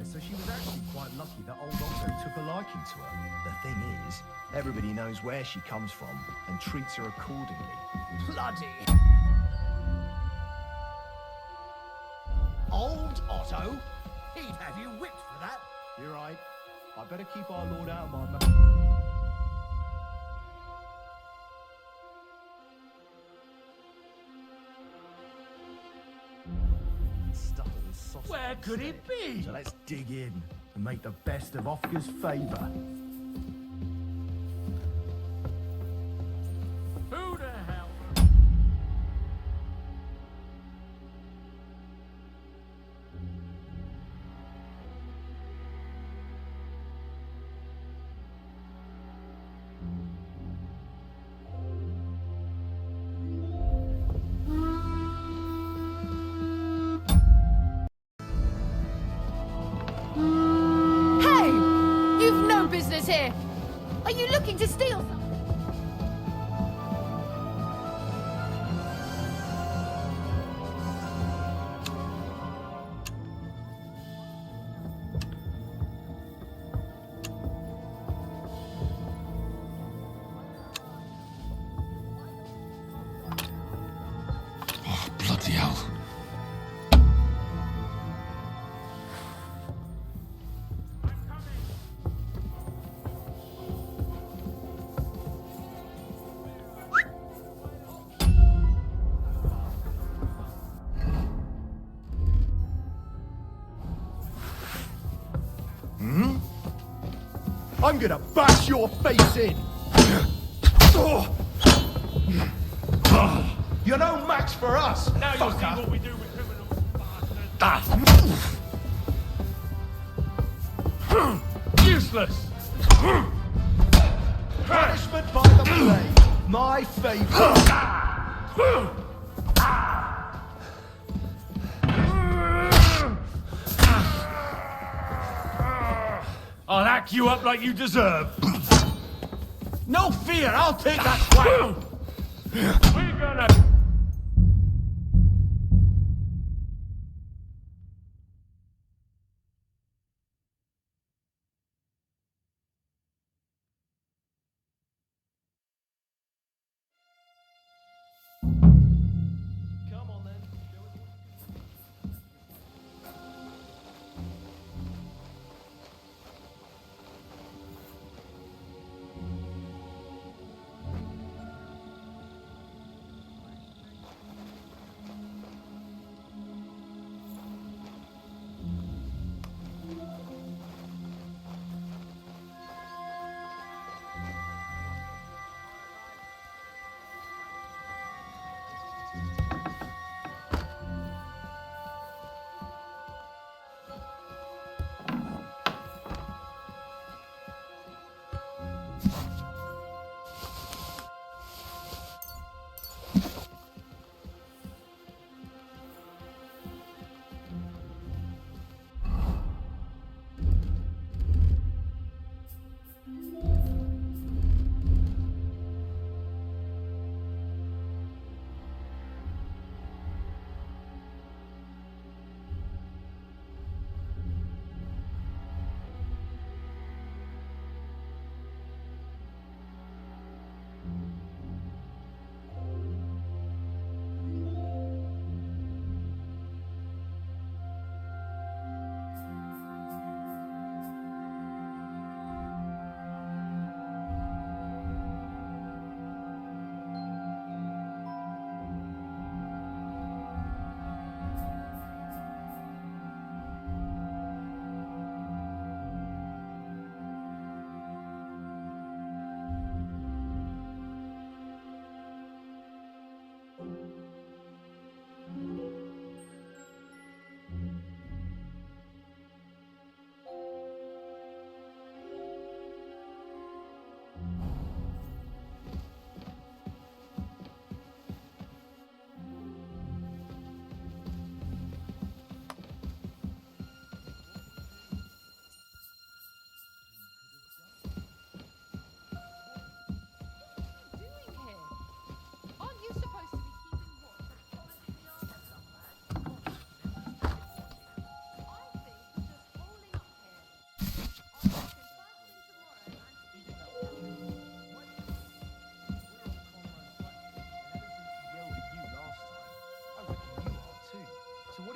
So she was actually quite lucky that old Otto took a liking to her. The thing is, everybody knows where she comes from and treats her accordingly. Bloody! Old Otto? He'd have you whipped for that. You're right. I better keep our Lord out of my mouth. Where could it be? So let's dig in and make the best of Ofka's favour. Who the hell? Business here. Are you looking to steal something? Oh, bloody hell. I'm gonna bash your face in! You're no match for us, Now you'll see fucker! what we do with criminals. Useless! Punishment by the blade, my favourite! I'll hack you up like you deserve. No fear, I'll take that swag. We're gonna...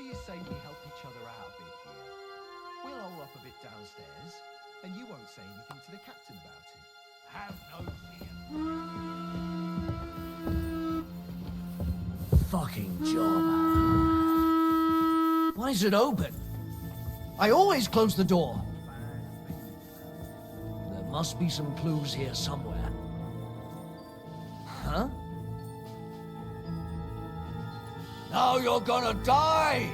you say we help each other out a bit here? We'll hole up a bit downstairs, and you won't say anything to the captain about it. Have no fear. Fucking job. Why is it open? I always close the door. There must be some clues here somewhere. Huh? Now you're gonna die!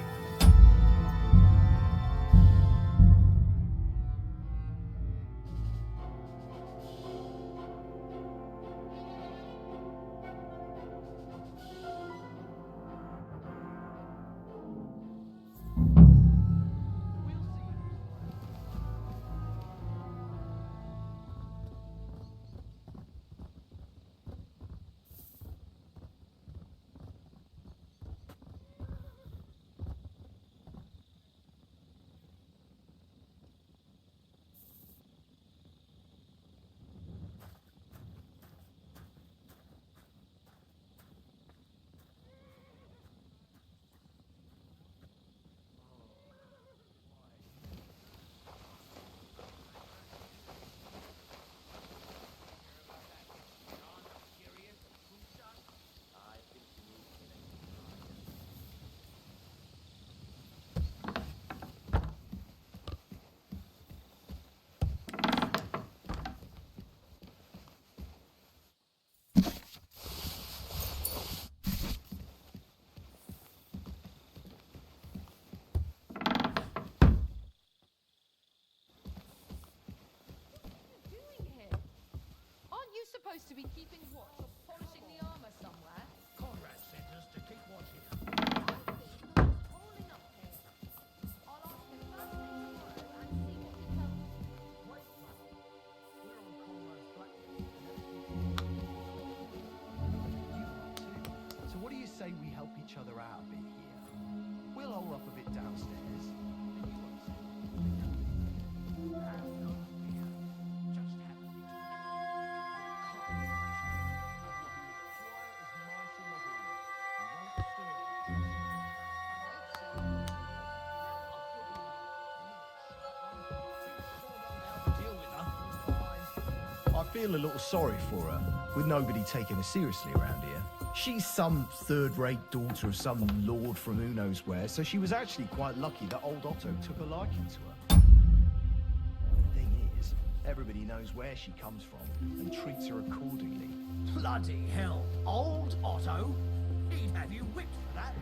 Supposed to be keeping watch or polishing the armor somewhere. Conrad sent us to keep watch here. Holding up here. I'll ask him first thing tomorrow and see what he tells me. Wait, we're on Conrad's blacklist. So what do you say we help each other out a bit here? We'll hole up a bit downstairs, and you won't say Have no fear. Just have a little. I feel a little sorry for her, with nobody taking her seriously around here. She's some third-rate daughter of some lord from who knows where, so she was actually quite lucky that old Otto took a liking to her. The thing is, everybody knows where she comes from and treats her accordingly. Bloody hell, old Otto? He'd have you whipped for that.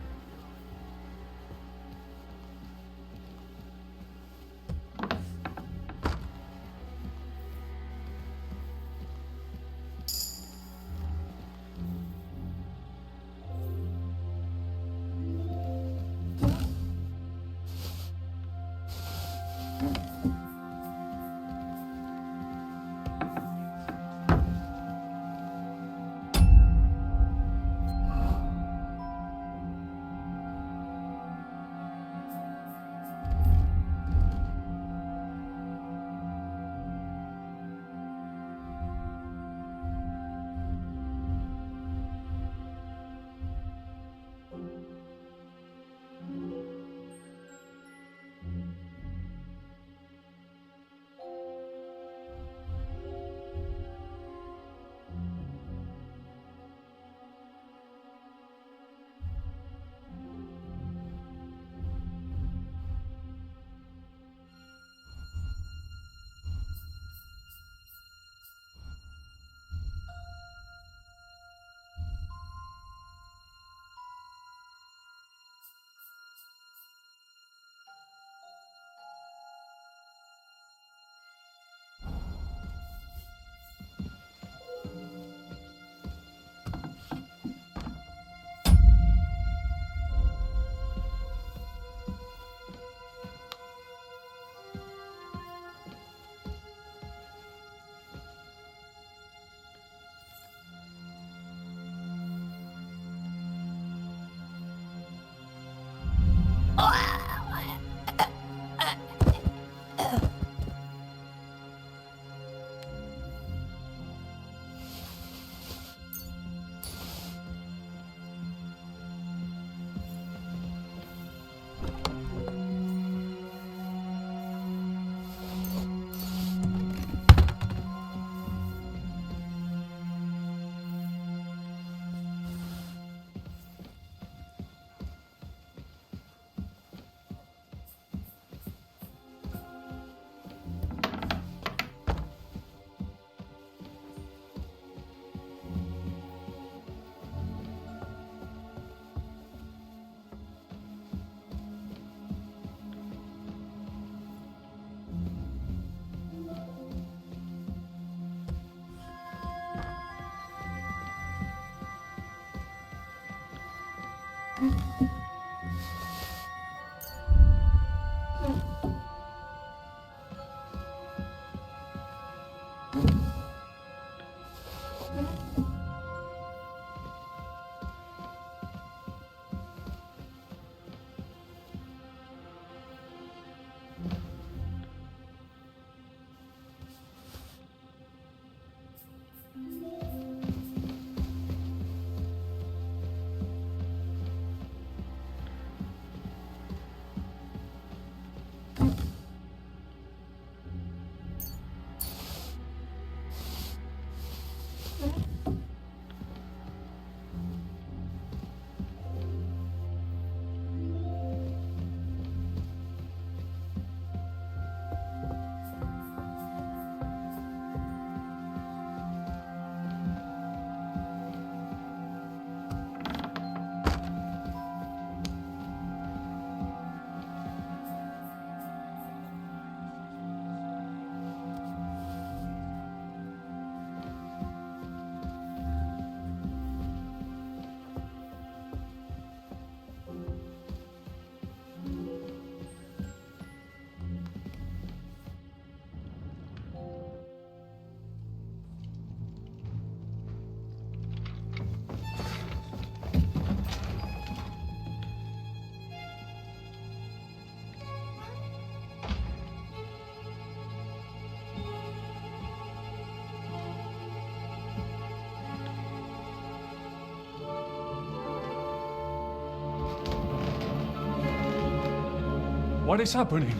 What is happening?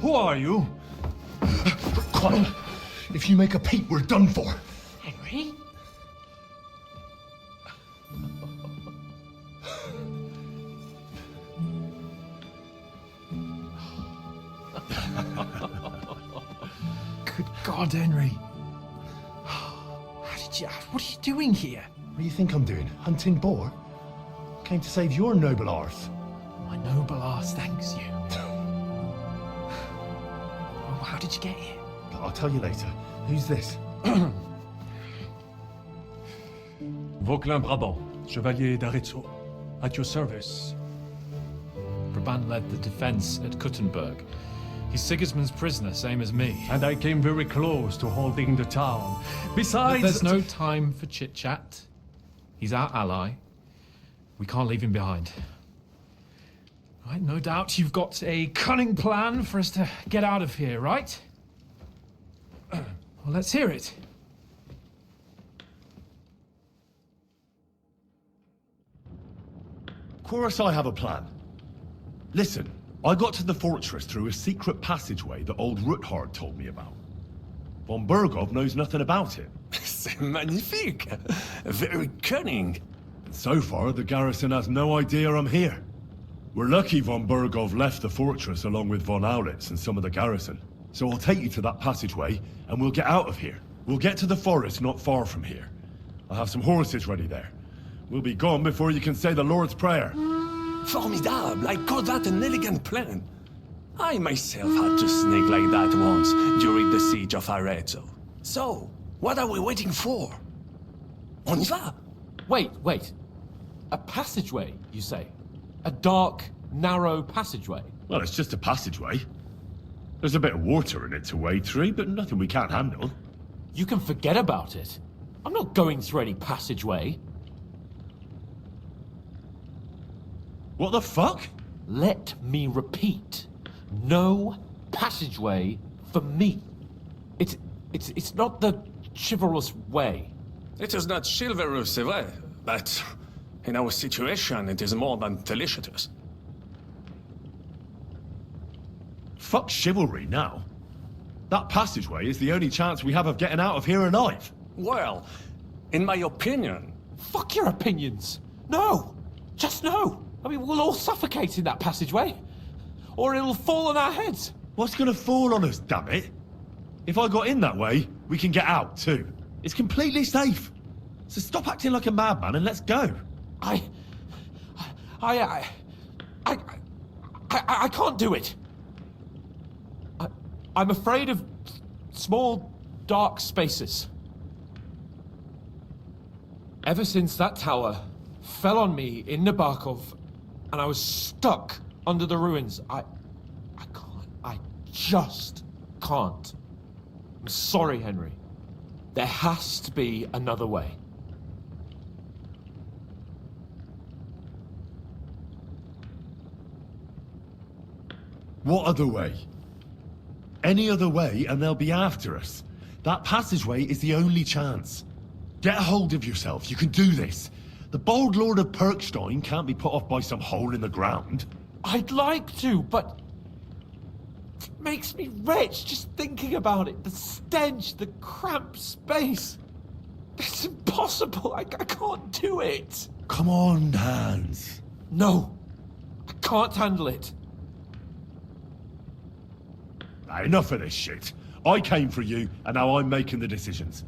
Who are you? Quiet. If you make a peep, we're done for. Henry? Good God, Henry. What are you doing here? What do you think I'm doing? Hunting boar? Came to save your noble arse. My noble arse thanks you. Oh, how did you get here? I'll tell you later. Who's this? Vauquelin Brabant, Chevalier d'Arezzo. At your service. Brabant led the defense at Kuttenberg. He's Sigismund's prisoner, same as me. And I came very close to holding the town. Besides... There's no time for chit-chat. He's our ally. We can't leave him behind. Right, no doubt you've got a cunning plan for us to get out of here, right? Well, let's hear it. Of course I have a plan. Listen, I got to the fortress through a secret passageway that old Ruthard told me about. Von Bergov knows nothing about it. C'est magnifique! Very cunning. So far, the garrison has no idea I'm here. We're lucky Von Bergov left the fortress along with Von Aulitz and some of the garrison. So I'll take you to that passageway, and we'll get out of here. We'll get to the forest not far from here. I'll have some horses ready there. We'll be gone before you can say the Lord's Prayer. Formidable! I call that an elegant plan. I myself had to sneak like that once during the siege of Arezzo. So, what are we waiting for? On y va! Wait. A passageway, you say? A dark, narrow passageway? Well, it's just a passageway. There's a bit of water in it to wade through, but nothing we can't handle. You can forget about it. I'm not going through any passageway. What the fuck? Let me repeat. No passageway for me. It's not the chivalrous way. It is not chivalrous, c'est vrai, but in our situation, it is more than delicious. Fuck chivalry now. That passageway is the only chance we have of getting out of here alive. Well, in my opinion... Fuck your opinions! No! Just no! I mean, we'll all suffocate in that passageway. Or it'll fall on our heads. What's gonna fall on us, damn it? If I got in that way, we can get out, too. It's completely safe. So stop acting like a madman and let's go. I can't do it. I'm afraid of small, dark spaces. Ever since that tower fell on me in Nabokov, and I was stuck under the ruins. I can't. I just can't. I'm sorry, Henry. There has to be another way. What other way? Any other way and they'll be after us. That passageway is the only chance. Get a hold of yourself, you can do this. The bold Lord of Perkstein can't be put off by some hole in the ground. I'd like to, but it makes me rich just thinking about it. The stench, the cramped space. It's impossible. I can't do it. Come on, Hans. No, I can't handle it. Enough of this shit. I came for you, and now I'm making the decisions.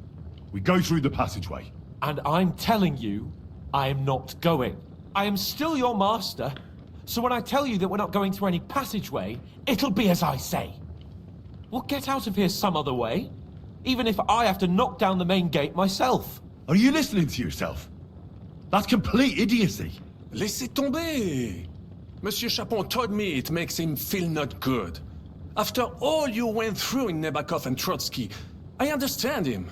We go through the passageway. And I'm telling you, I am not going. I am still your master, so when I tell you that we're not going through any passageway, it'll be as I say. We'll get out of here some other way, even if I have to knock down the main gate myself. Are you listening to yourself? That's complete idiocy. Laissez tomber. Monsieur Chapon told me it makes him feel not good. After all you went through in Nabokov and Trotsky, I understand him.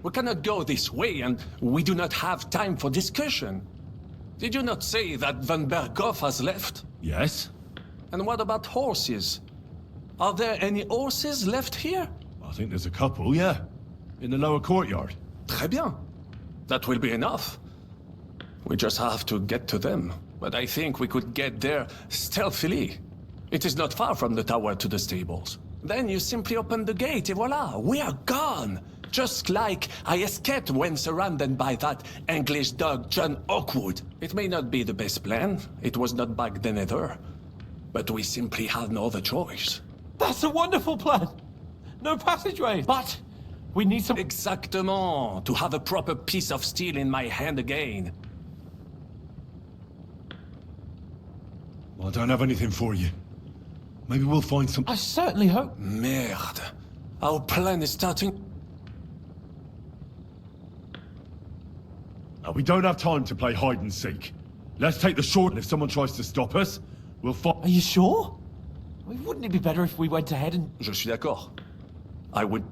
We cannot go this way, and we do not have time for discussion. Did you not say that Van Berghoff has left? Yes. And what about horses? Are there any horses left here? I think there's a couple, yeah. In the lower courtyard. Très bien. That will be enough. We just have to get to them. But I think we could get there stealthily. It is not far from the tower to the stables. Then you simply open the gate, et voila, we are gone! Just like I escaped when surrounded by that English dog John Oakwood. It may not be the best plan, it was not back then either. But we simply had no other choice. That's a wonderful plan! No passageway, but we need some... Exactement, to have a proper piece of steel in my hand again. Well, I don't have anything for you. Maybe we'll find some... I certainly hope... Merde. Our plan is starting... Now, we don't have time to play hide and seek. Let's take the short, and if someone tries to stop us, we'll fight... Are you sure? I mean, wouldn't it be better if we went ahead and... Je suis d'accord. I would...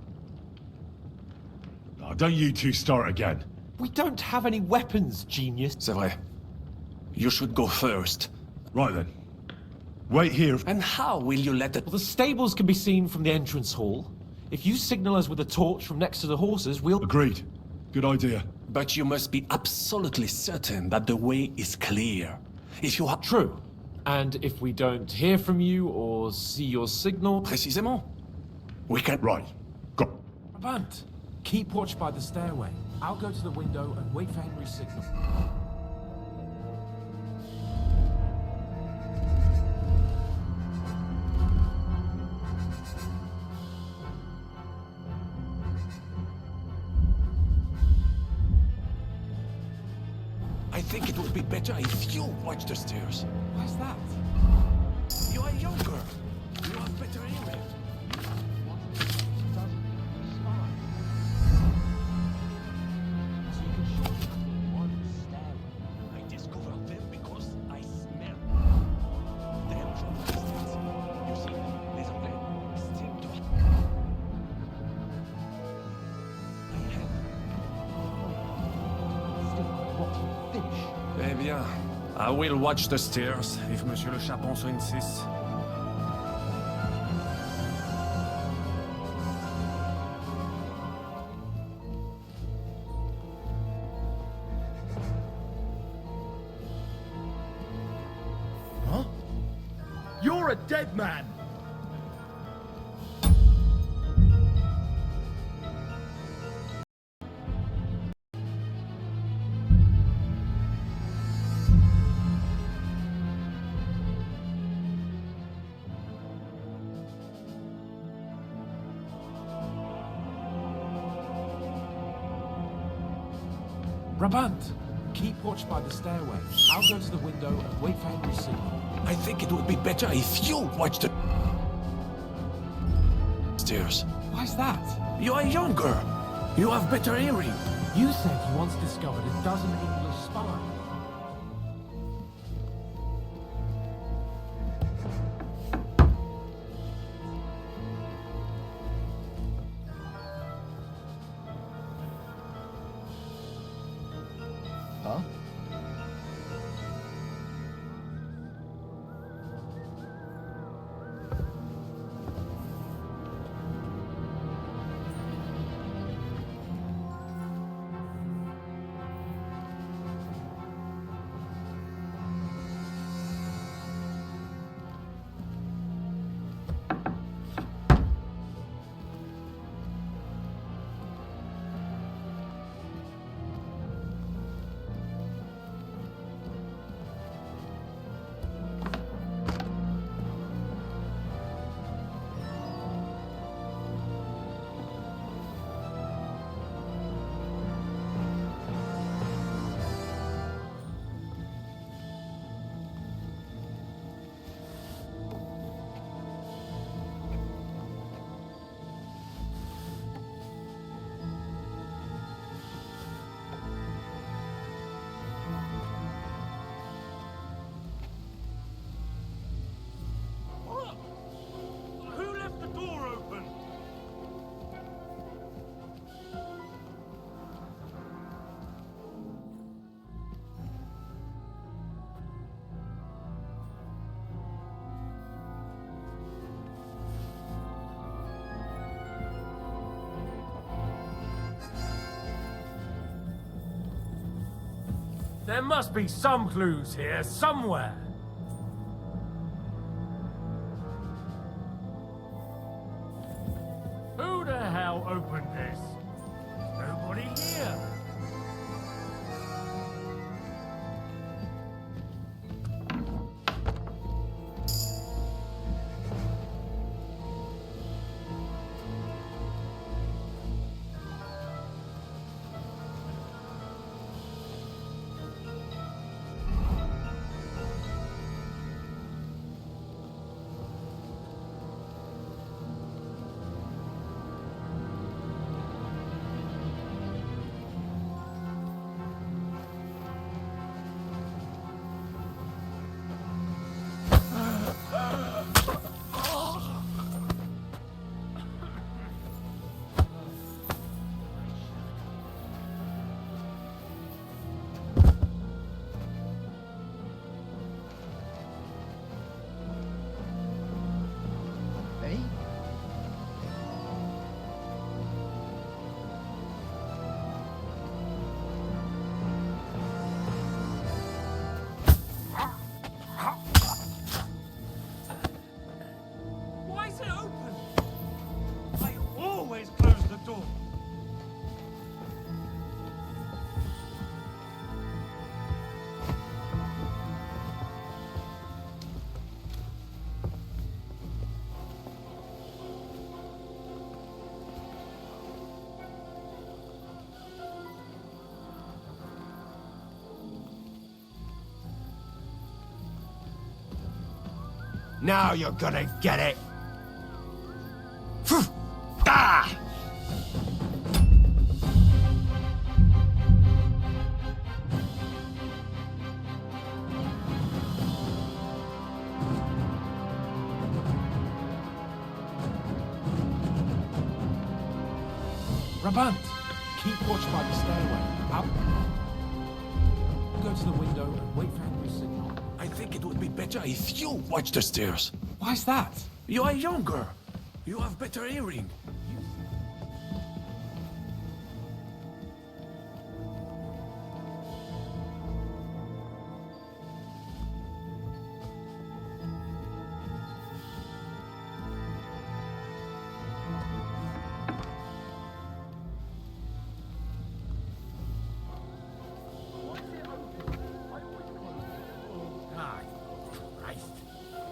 Now, don't you two start again. We don't have any weapons, genius. C'est vrai. You should go first. Right then. Wait here. And how will you let it... Well, the stables can be seen from the entrance hall. If you signal us with a torch from next to the horses, we'll... Agreed. Good idea. But you must be absolutely certain that the way is clear. If you have... True. And if we don't hear from you or see your signal... Précisément. We can... Right. Go. Brabant, keep watch by the stairway. I'll go to the window and wait for Henry's signal. I think it would be better if you watch the stairs. Why's that? You are younger. You have better hearing. I discovered them because I smell them from a distance. You see, les Anglais seem to have... Eh bien, I will watch the stairs if Monsieur le Chapon so insists. Huh? You're a dead man! Brabant, keep watch by the stairway. I'll go to the window and wait for Henry's signal. I think it would be better if you watch the stairs. Why's that? You are younger. You have better hearing. You said you once discovered a dozen English spies. There must be some clues here, somewhere. Who the hell opened this? There's nobody here. Why is it open? I always close the door. Now you're gonna get it. Ah! Rabant, keep watch by the stairway. Up. Go to the window and wait for Henry's signal. I think it would be better if you watch the stairs. Why's that? You are younger. You have better hearing.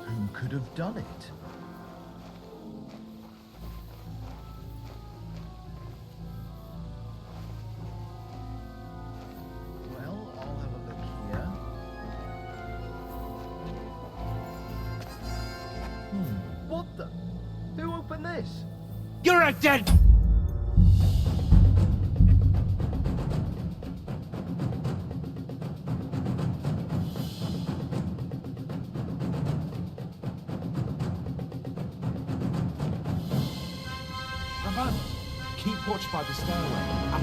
Who could have done it? Well, I'll have a look here. What the? Who opened this? You're a dead... Rabant, keep watch by the stairway. Up.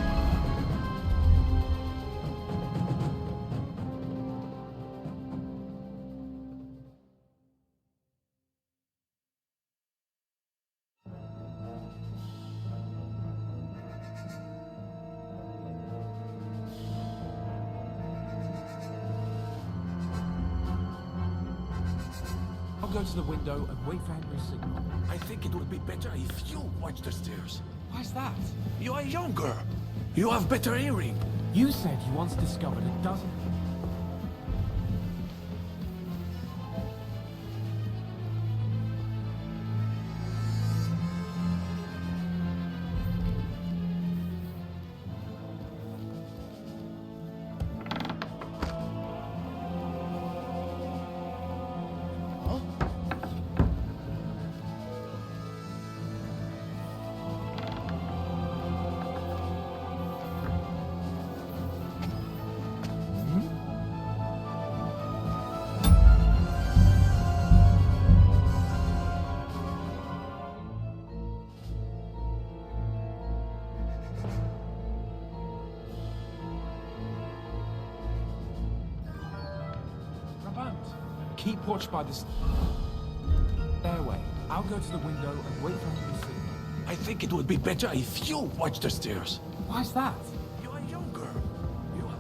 I'll go to the window and wait for Henry's signal. I think it would be better if you watch the stairs. Why's that? You are younger. You have better hearing. You said you once discovered a dozen... Keep watch by the stairway. I'll go to the window and wait for Henry's signal. I think it would be better if you watch the stairs. Why's that? You are younger. You have...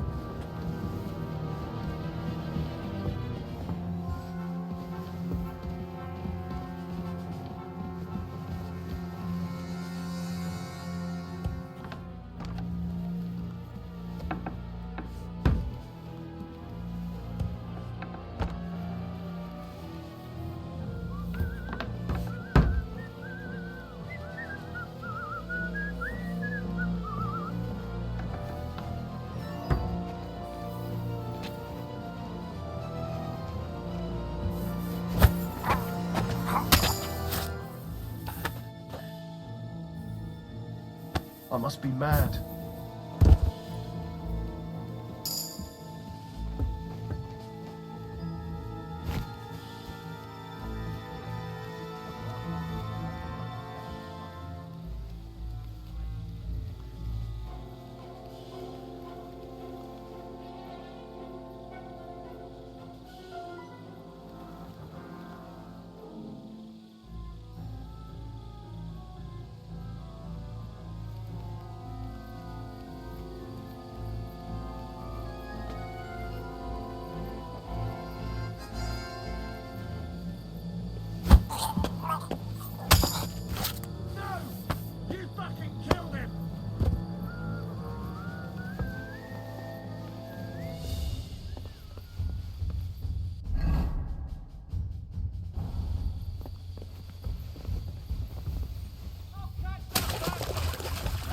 I must be mad.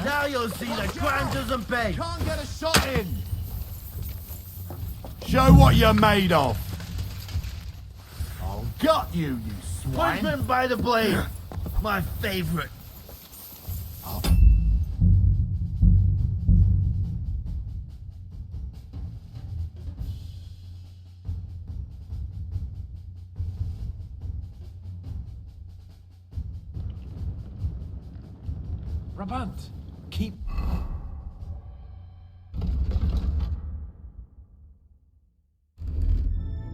Now you'll see the grandeurs of Bay. Can't get a shot in. Show what you're made of. I'll gut you, you swine. Punishment by the blade. My favorite. Brabant, keep...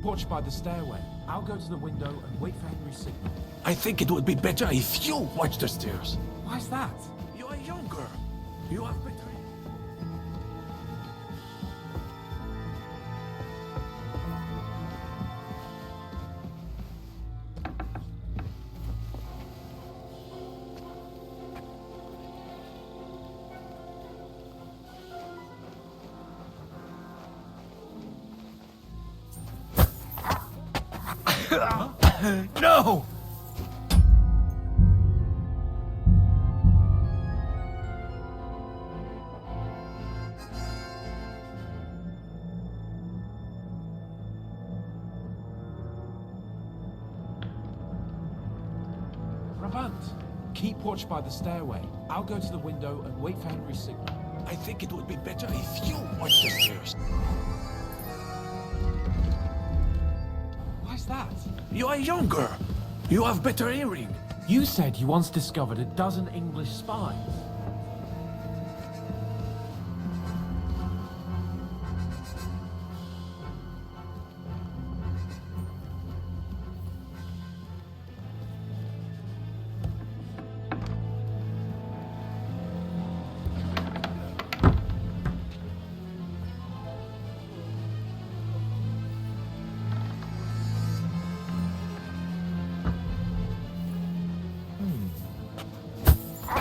Watch by the stairway. I'll go to the window and wait for Henry's signal. I think it would be better if you watch the stairs. Why's that? You are younger. You have better... No! Brabant, keep watch by the stairway. I'll go to the window and wait for Henry's signal. I think it would be better if you watch the stairs. Why's that? You are younger. You have better hearing. You said you once discovered a dozen English spies.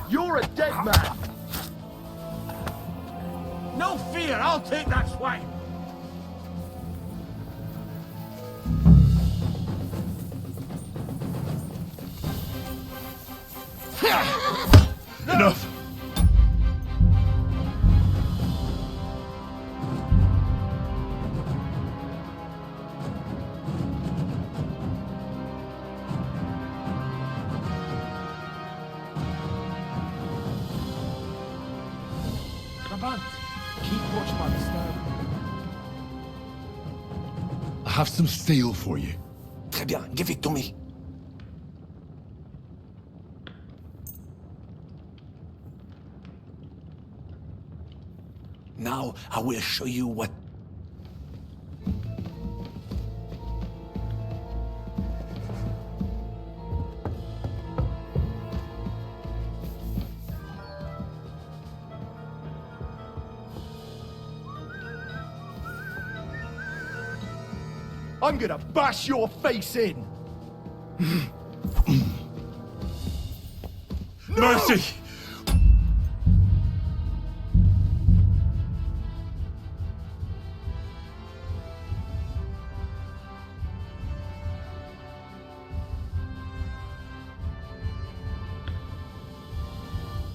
You're a dead man! No fear, I'll take that swine! Enough! Brabant, keep watch by the stairway. I have some steel for you. Très bien, give it to me. Now I will show you what... I'm gonna bash your face in! Mercy!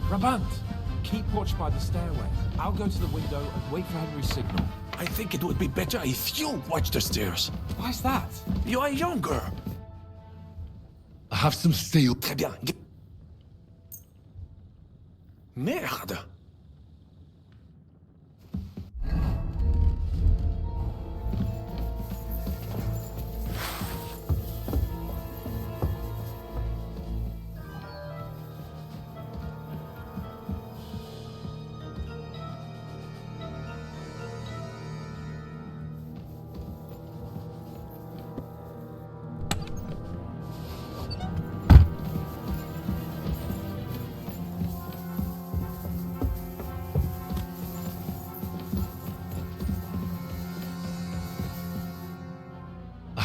Brabant, keep watch by the stairway. I'll go to the window and wait for Henry's signal. I think it would be better if you watch the stairs. Why's that? You are younger. I have some steel. Très bien. Merde!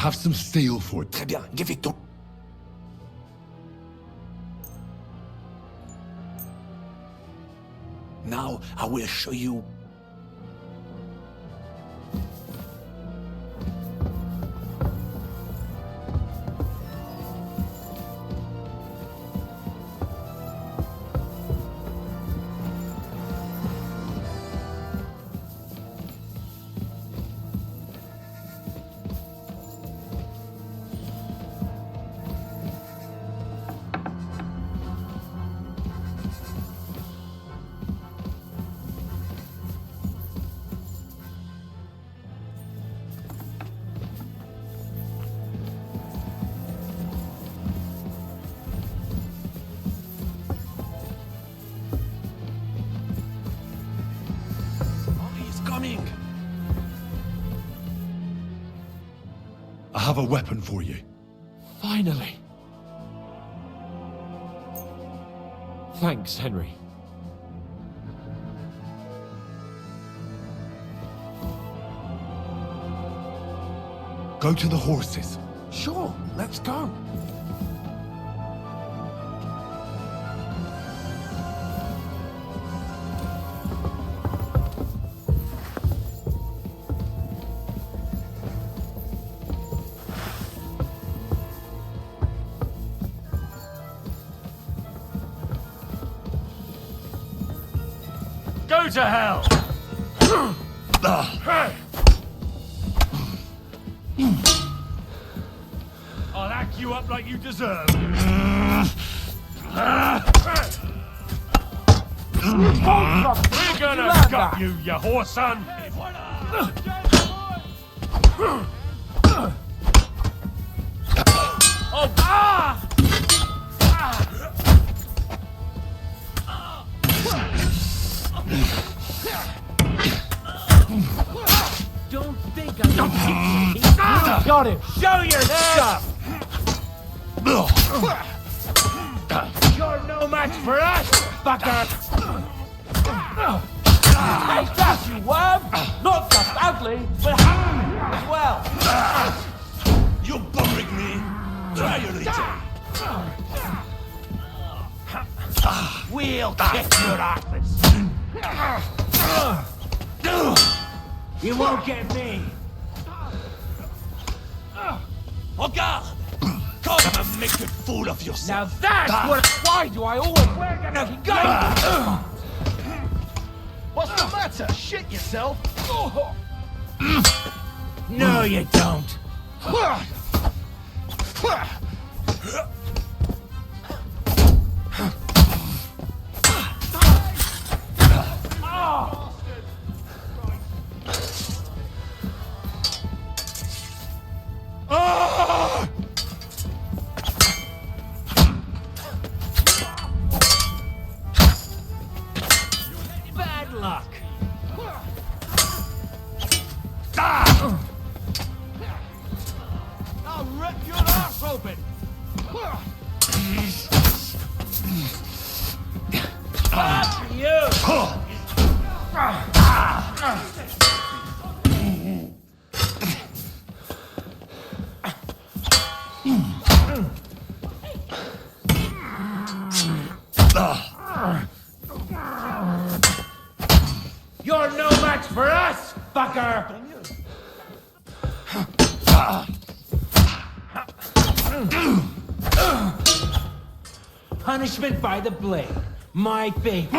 have some steel for it. Très bien, give it to... Now I will show you... I have a weapon for you. Finally. Thanks, Henry. Go to the horses. Sure, let's go. Go to hell! I'll hack you up like you deserve. We're gonna gut you, you whore son! Oh, ah! Don't think I'm gonna Got him! Show your stuff! You're no match for us, fucker! Take that, you worm! Not just ugly, but as well! You're boring me. Try your little. We'll kick your ass! You won't get me! Regarde! Come and make a fool of Now yourself. that's what... Why do I always wear gonna go? What's the matter? Shit yourself? No, you don't. Bad luck! I'll rip your ass open! Fuck you! You're no match for us, fucker! Punishment by the blade. My favorite.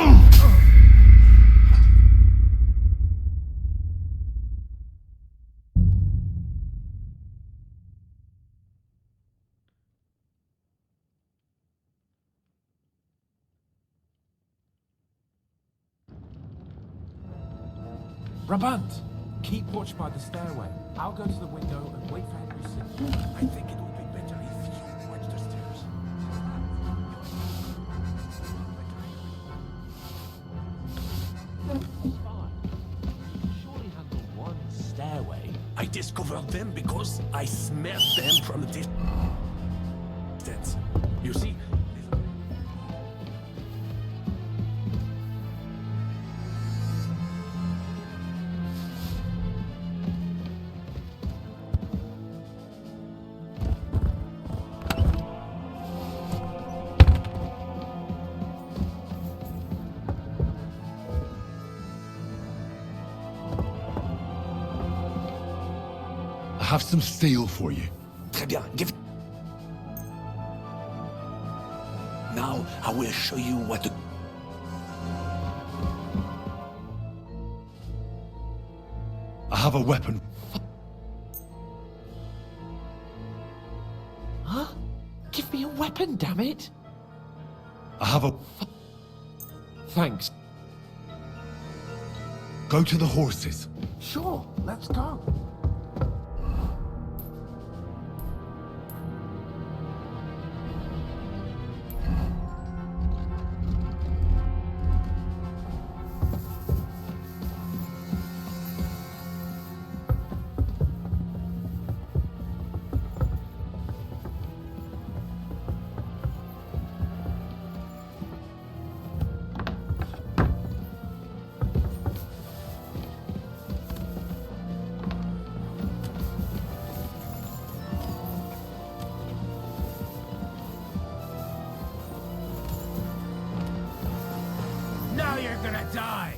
Brabant, keep watch by the stairway. I'll go to the window and wait for Henry's signal. I think it would be better if you watch the stairs. Surely handle one stairway. I discovered them because I smelled them from a distance. You see? have some steel for you. Très bien, give it. Now, I will show you what to... I have a weapon. Huh? Give me a weapon, damn it! I have a... Thanks. Go to the horses. Sure, let's go. Now you're gonna die!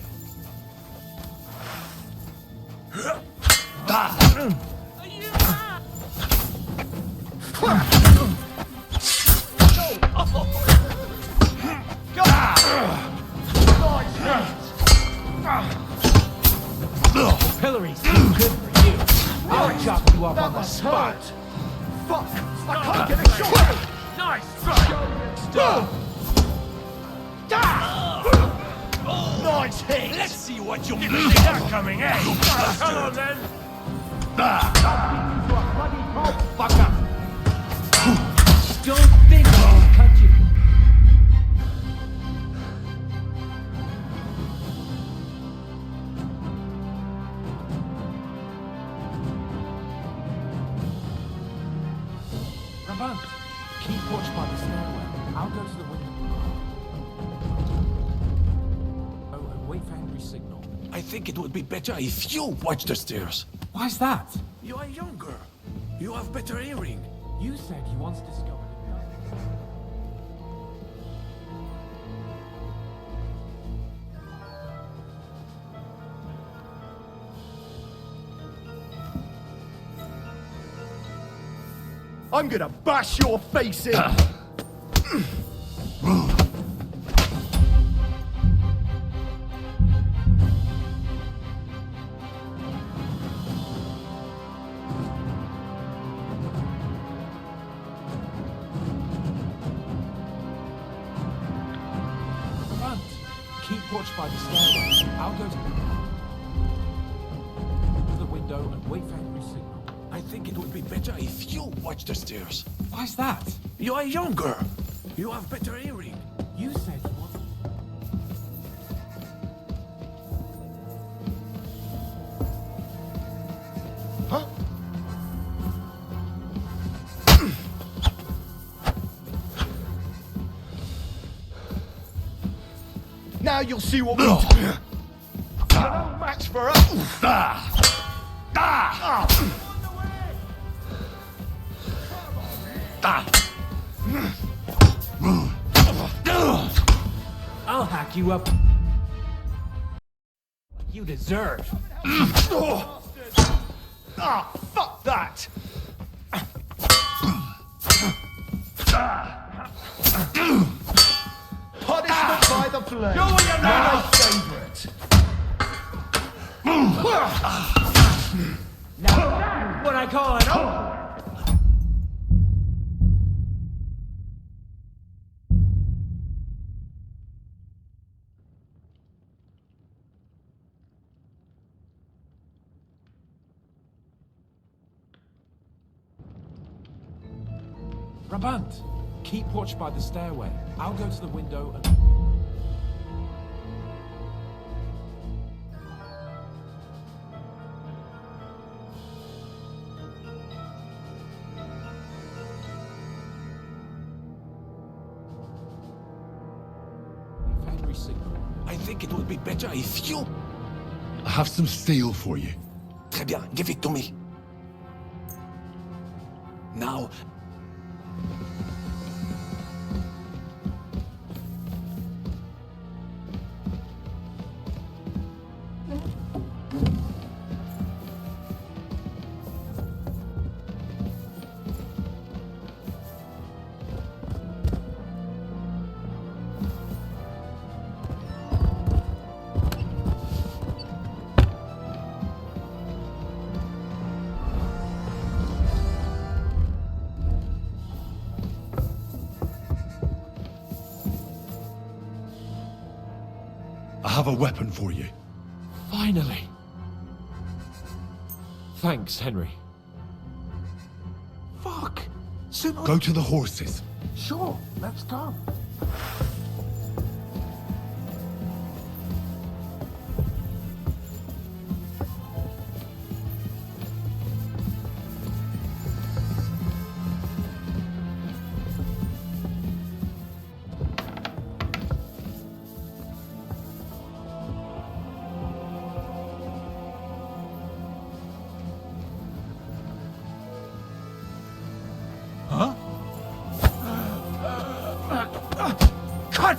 The pillory's too good for you. I'll chop you up on the spot. Fuck! I can't get a shot! Nice! Nice hit! Let's see what you Didn't make. see that coming, eh? Come on then! Fucker! Don't think I'll cut you. Brabant, keep watch by the stairway. I'll go to the window. Oh, and wait for Henry's signal. I think it would be better if you watch the stairs. Why's that? You are younger. You have better hearing. You said you once discovered it. I'm gonna bash your face in! Brabant, keep watch by the stairway. I'll go to the window and wait for Henry's signal. I think it would be better if you watch the stairs. Why's that? You are younger. You have better hearing. You said you wanted... Huh? Now you'll see what we do. You're no match for us. I'll hack you up. You deserve. Fuck that! Punishment by the flame. Go with your My mouth! favorite. Now that's what I call an oath. Brabant, keep watch by the stairway. I'll go to the window and... Henry's signal. I think it would be better if you... I have some steel for you. Très bien, give it to me. Now... have a weapon for you. Finally. Thanks, Henry. Fuck! Sooner... Go to the horses. Sure, let's go. Huh? Cut!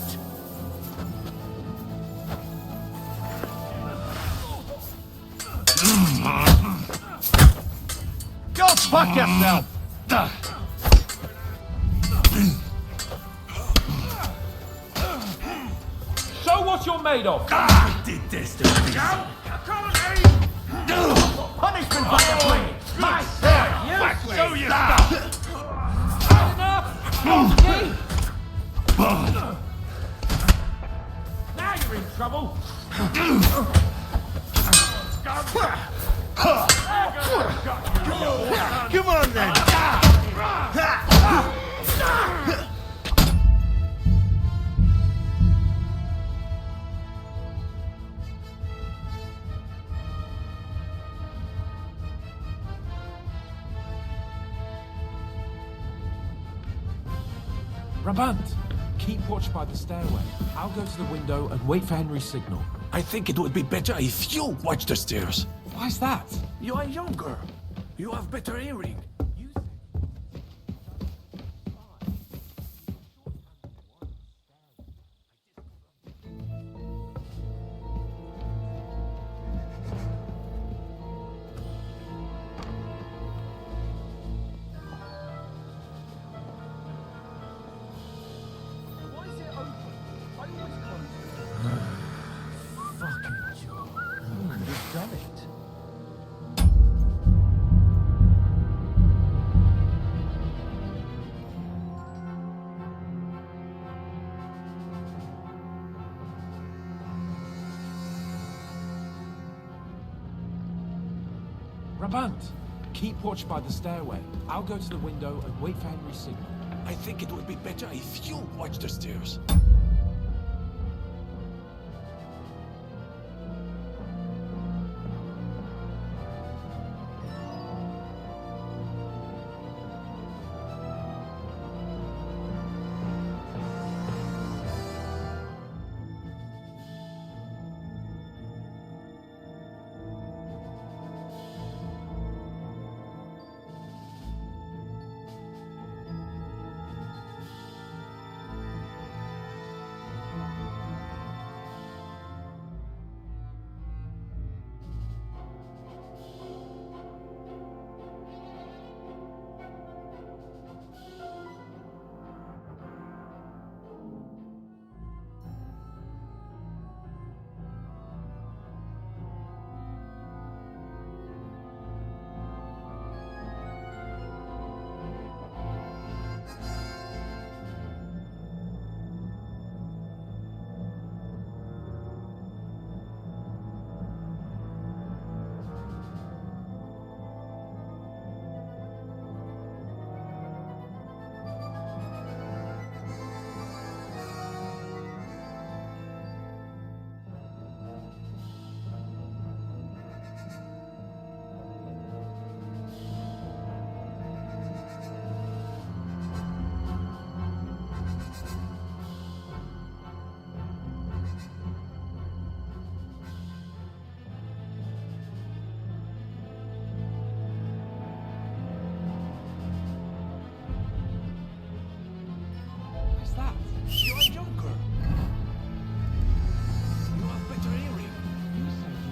Go fuck yourself! Show what you're made of! Detest it. Punishment by the blade! Myself! Show your stuff! Enough! Now you're in trouble. Come on then! Brabant, keep watch by the stairway. I'll go to the window and wait for Henry's signal. I think it would be better if you watch the stairs. Why's that? You are younger. You have better hearing. Brabant, keep watch by the stairway. I'll go to the window and wait for Henry's signal. I think it would be better if you watch the stairs.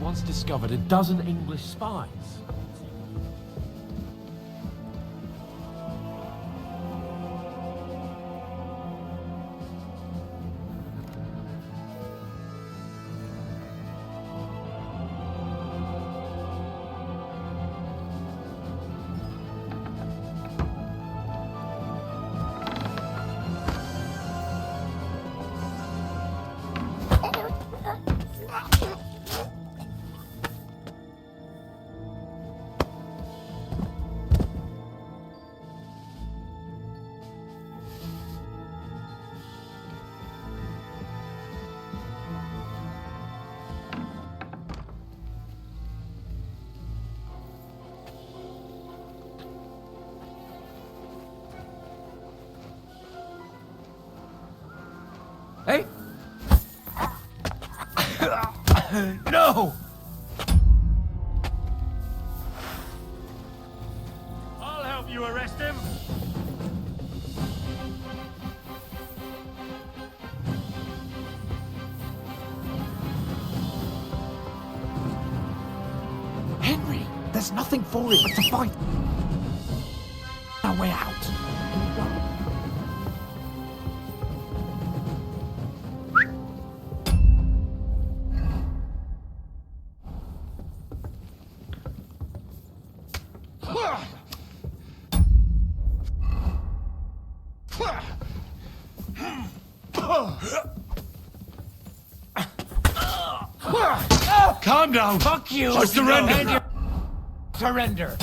Once discovered a dozen English spies. Hey! No! I'll help you arrest him. Henry, there's nothing for it but to fight our way out. Calm down. Fuck you! I surrender. And you surrender.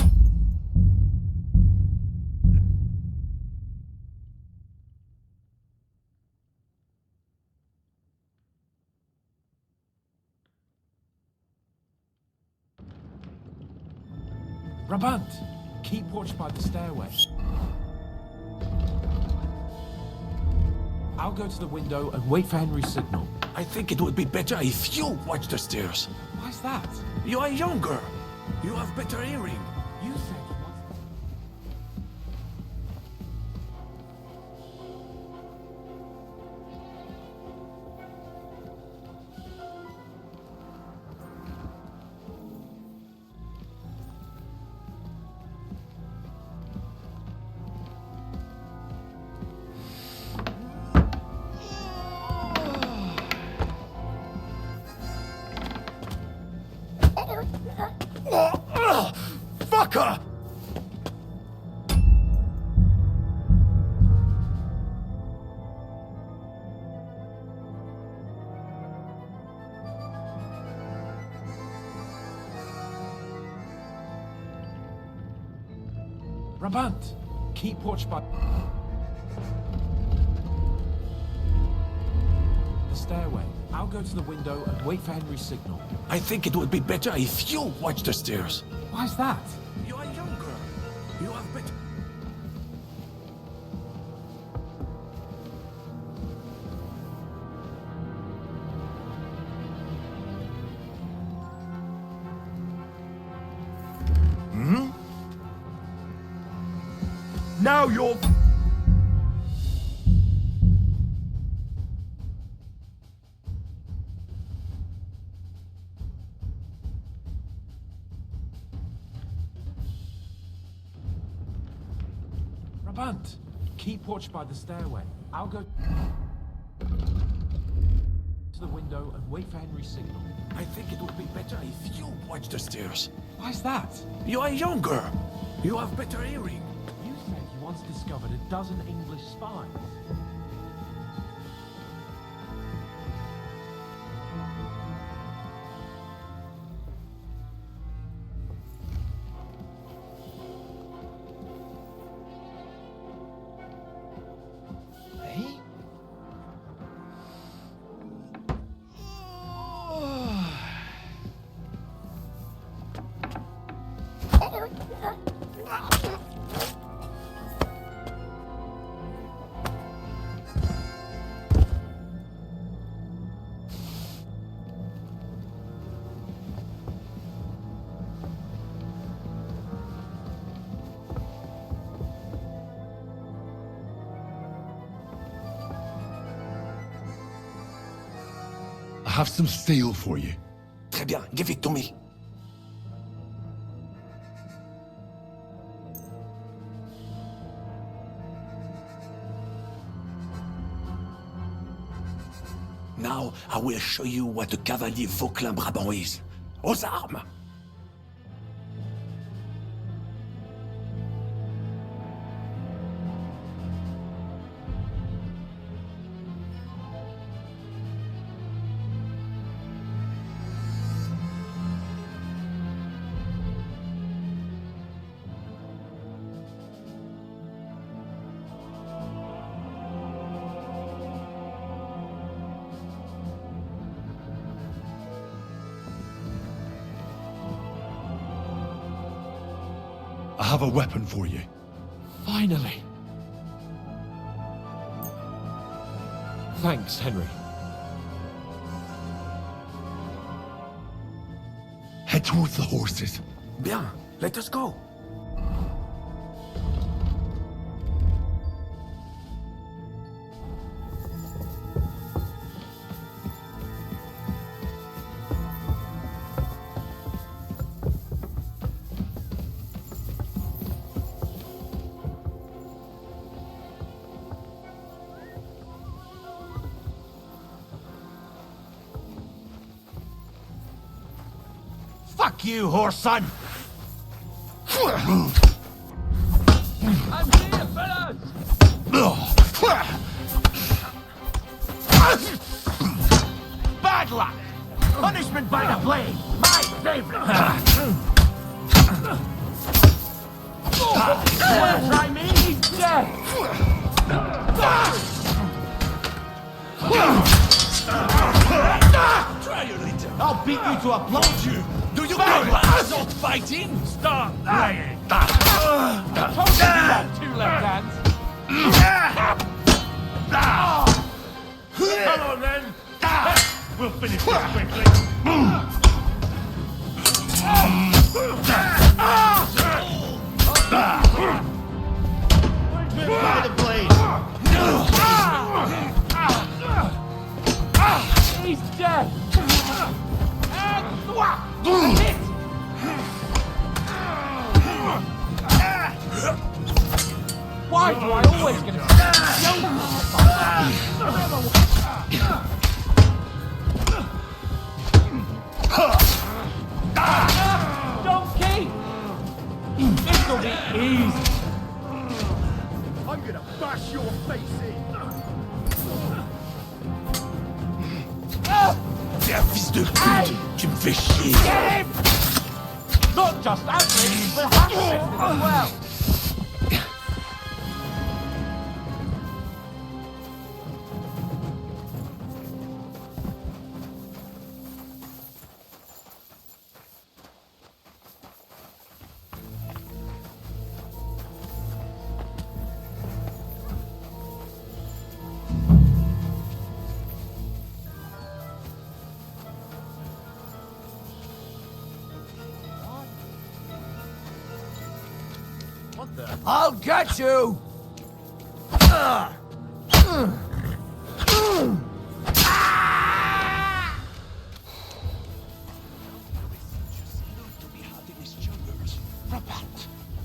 Brabant, keep watch by the stairway. I'll go to the window and wait for Henry's signal. I think it would be better if you watch the stairs. Why's that? You are younger. You have better hearing. You said Fucker! Brabant, keep watch by the stairway. I'll go to the window and wait for Henry's signal. I think it would be better if you watch the stairs. Why's that? You are younger. You have better... Hmm? Now you're... Brabant, keep watch by the stairway. I'll go to the window and wait for Henry's signal. I think it would be better if you watch the stairs. Why's that? You are younger. You have better hearing. You said you once discovered a dozen English spies. I have some steel for you. Très bien, give it to me. Now, I will show you what a cavalier Vauclin Brabant is. Aux armes! I have a weapon for you. Finally. Thanks, Henry. Head towards the horses. Bien, let us go. Fuck you, horse son! I'm here, fellas! Bad luck! Punishment by the blade! My favorite! Try me? He's dead! Try your little. I'll beat you to a blow! You. Do you realize not fighting? Stop lying! I told you you had 2 left hands. Come on then! We'll finish this quickly! By the blade! He's dead! Why do I always get Donkey! This'll be easy! I'm gonna bash your face in! T'es un fils de pute! Tu me fais chier! Get him! Not just Anthony, but Hanson as well! I'll get you!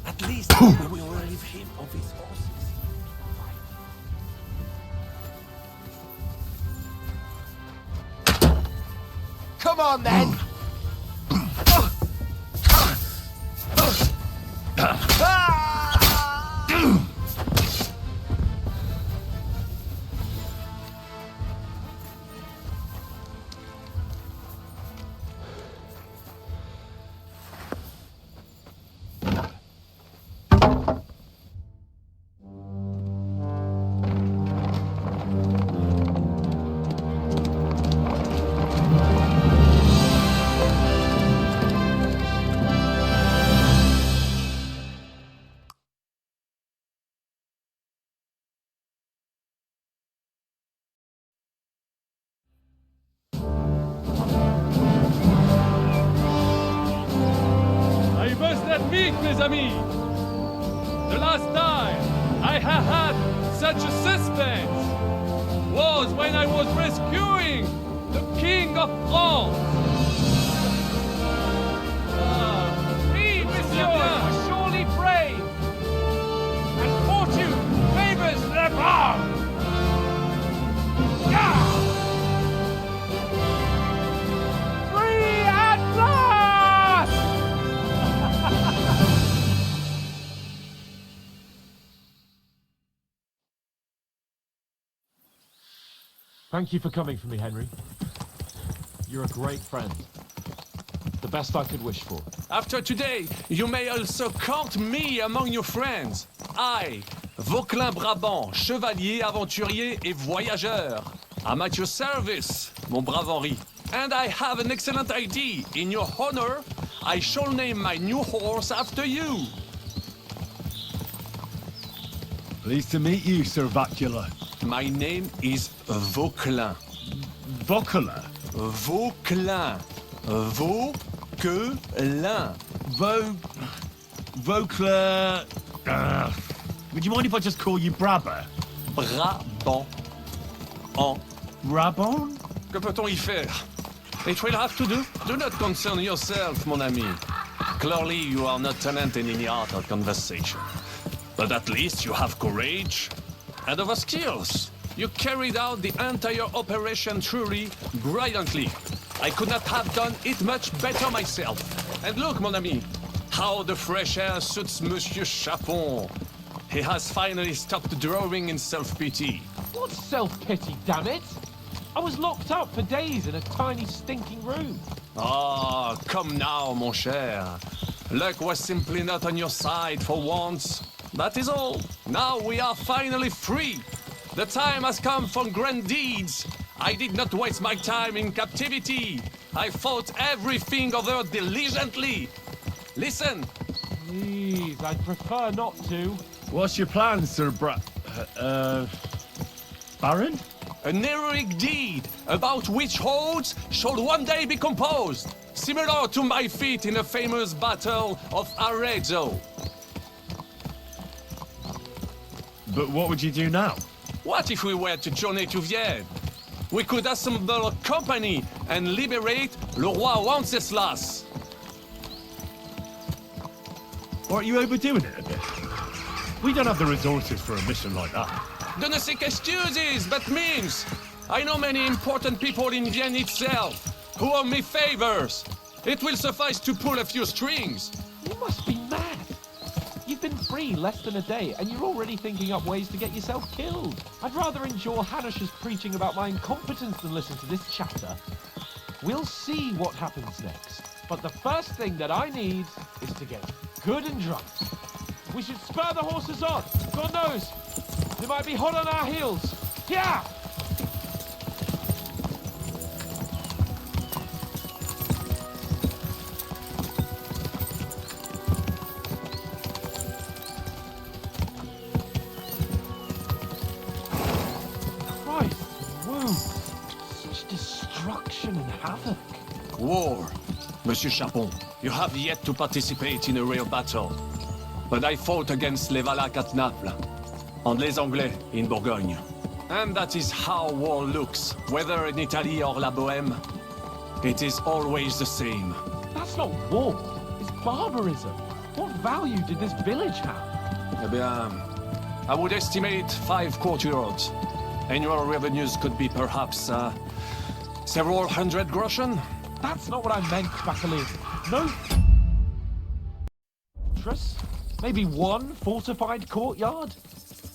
At least we will relieve him of his horses. Come on then! I must admit, mes amis, the last time I have had such a suspense was when I was rescuing the King of France. We, monsieur, were surely brave! And fortune favors the brave! Free at last! Thank you for coming for me, Henry. You're a great friend. The best I could wish for. After today, you may also count me among your friends. I, Vauquelin Brabant, chevalier, aventurier et voyageur. I'm at your service, mon brave Henri. And I have an excellent idea. In your honor, I shall name my new horse after you. Pleased to meet you, Sir Vacula. My name is Vauquelin. Vauquelin? Vauquelin. Vauquelin. Vauquelin... would you mind if I just call you Brabber? Brabant. En. Brabant? Que peut-on y faire? It will have to do. Do not concern yourself, mon ami. Clearly, you are not talented in any art or conversation. But at least you have courage and other skills. You carried out the entire operation truly brilliantly. I could not have done it much better myself. And look, mon ami, how the fresh air suits Monsieur Chapon. He has finally stopped drawing in self-pity. What self-pity, damn it? I was locked up for days in a tiny stinking room. Ah, come now, mon cher. Luck was simply not on your side for once. That is all. Now we are finally free. The time has come for grand deeds. I did not waste my time in captivity. I fought everything over diligently. Listen. Please, I'd prefer not to. What's your plan, Sir Baron? An heroic deed about which hordes shall one day be composed, similar to my feat in the famous Battle of Arezzo. But what would you do now? What if we were to journey to Vienne? We could assemble a company and liberate le roi Wenceslas. Aren't you overdoing it a bit? We don't have the resources for a mission like that. De ne sais qu'excuses, but means. I know many important people in Vienne itself who owe me favors. It will suffice to pull a few strings. You must be mad. You've been free less than a day, and you're already thinking up ways to get yourself killed. I'd rather endure Hanish's preaching about my incompetence than listen to this chatter. We'll see what happens next. But the first thing that I need is to get good and drunk. We should spur the horses on. God knows, they might be hot on our heels. Yeah! Destruction and havoc. War. Monsieur Chapon, you have yet to participate in a real battle. But I fought against les Valaques at Naples, and les Anglais in Bourgogne. And that is how war looks, whether in Italy or La Bohème. It is always the same. That's not war, it's barbarism. What value did this village have? Eh bien, I would estimate 5 courtyards. Annual revenues could be perhaps, several hundred groschen? That's not what I meant, Baccalaureate. No... fortress? Maybe one fortified courtyard?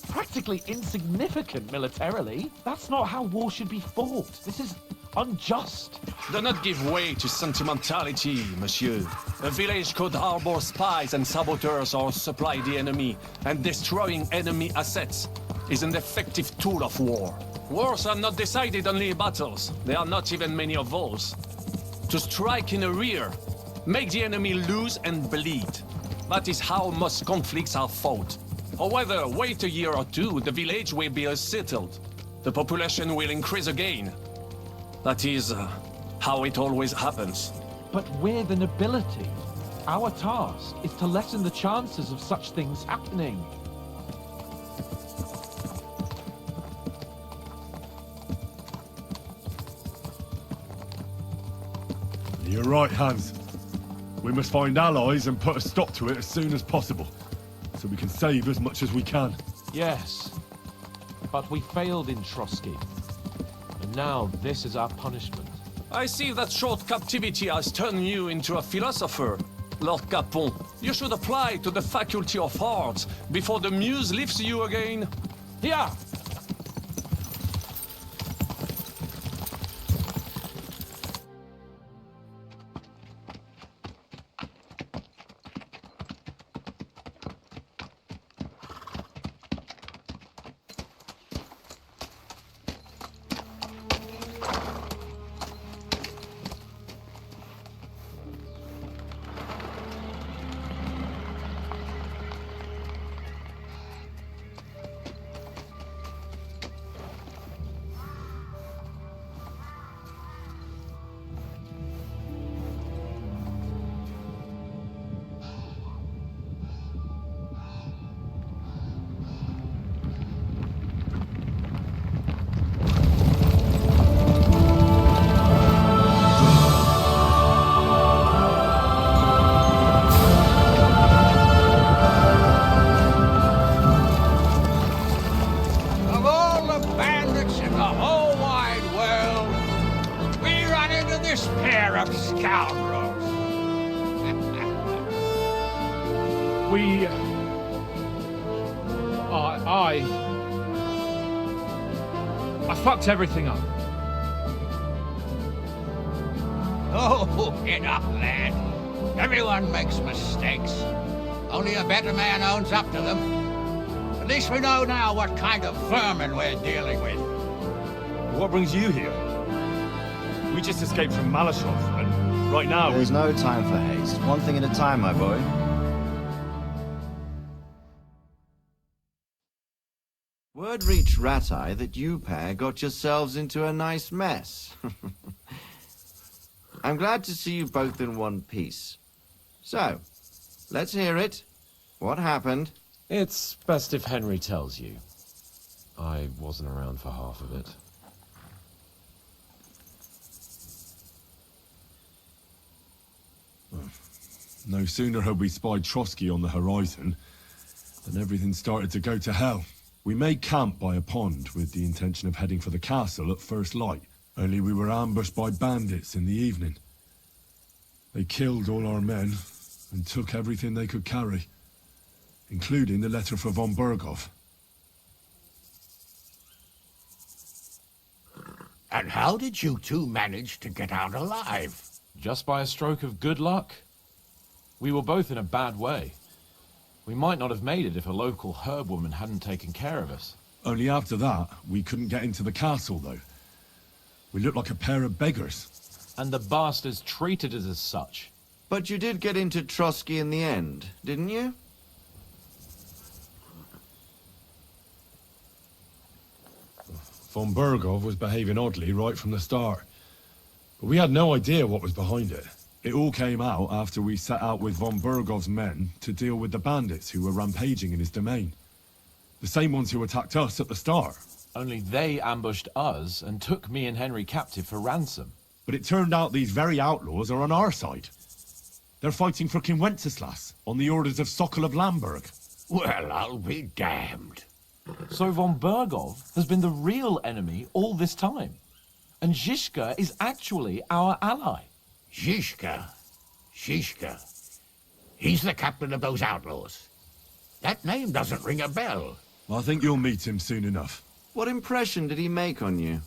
Practically insignificant militarily. That's not how war should be fought. This is unjust. Do not give way to sentimentality, monsieur. A village could harbor spies and saboteurs or supply the enemy, and destroying enemy assets is an effective tool of war. Wars are not decided only in battles. There are not even many of those. To strike in the rear, make the enemy lose and bleed. That is how most conflicts are fought. However, wait a year or two, the village will be settled. The population will increase again. That is how it always happens. But we're the nobility. Our task is to lessen the chances of such things happening. You're right, Hans. We must find allies and put a stop to it as soon as possible, so we can save as much as we can. Yes, but we failed in Trotsky. And now this is our punishment. I see that short captivity has turned you into a philosopher. Lord Capon, you should apply to the Faculty of Arts before the muse lifts you again. Yeah! scoundrels! We... I fucked everything up. Oh, get up, lad. Everyone makes mistakes. Only a better man owns up to them. At least we know now what kind of vermin we're dealing with. What brings you here? We just escaped from Malashov, and right now... There's no time for haste. One thing at a time, my boy. Word reached Rat-Eye that you pair got yourselves into a nice mess. I'm glad to see you both in one piece. So, let's hear it. What happened? It's best if Henry tells you. I wasn't around for half of it. No sooner had we spied Trotsky on the horizon than everything started to go to hell. We made camp by a pond with the intention of heading for the castle at first light, only we were ambushed by bandits in the evening. They killed all our men and took everything they could carry, including the letter for von Berghoff. And how did you two manage to get out alive? Just by a stroke of good luck. We were both in a bad way. We might not have made it if a local herb woman hadn't taken care of us. Only after that, we couldn't get into the castle, though. We looked like a pair of beggars. And the bastards treated us as such. But you did get into Trotsky in the end, didn't you? Von Berghoff was behaving oddly right from the start. But we had no idea what was behind it. It all came out after we set out with von Berghoff's men to deal with the bandits who were rampaging in his domain. The same ones who attacked us at the start. Only they ambushed us and took me and Henry captive for ransom. But it turned out these very outlaws are on our side. They're fighting for King Wenceslas on the orders of Sokol of Lamberg. Well, I'll be damned. So von Berghoff has been the real enemy all this time. And Zizka is actually our ally. Zizka? He's the captain of those outlaws. That name doesn't ring a bell. I think you'll meet him soon enough. What impression did he make on you?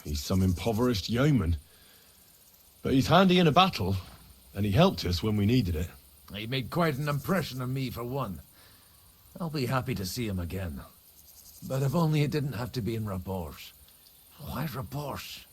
He's some impoverished yeoman. But he's handy in a battle, and he helped us when we needed it. He made quite an impression on me, for one. I'll be happy to see him again. But if only it didn't have to be in Raborsh. Why Raborsh?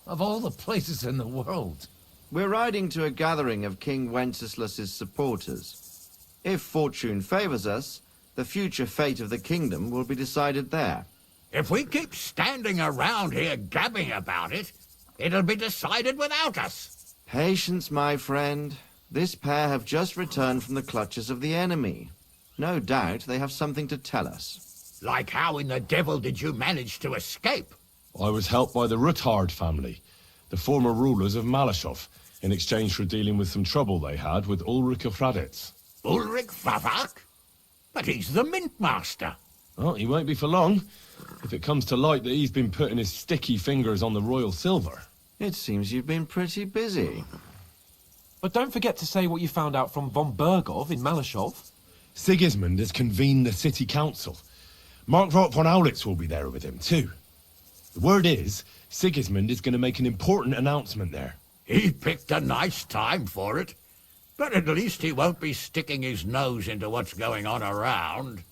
Of all the places in the world. We're riding to a gathering of King Wenceslas's supporters. If fortune favors us, the future fate of the kingdom will be decided there. If we keep standing around here gabbing about it, it'll be decided without us. Patience, my friend. This pair have just returned from the clutches of the enemy. No doubt they have something to tell us. Like how in the devil did you manage to escape? I was helped by the Ruthard family, the former rulers of Malashov, in exchange for dealing with some trouble they had with Ulrich of Raditz. Ulrich Favak? But he's the mint master. Well, he won't be for long, if it comes to light that he's been putting his sticky fingers on the royal silver. It seems you've been pretty busy. But don't forget to say what you found out from von Berghoff in Malashov. Sigismund has convened the city council. Markvart von Aulitz will be there with him, too. The word is, Sigismund is going to make an important announcement there. He picked a nice time for it. But at least he won't be sticking his nose into what's going on around.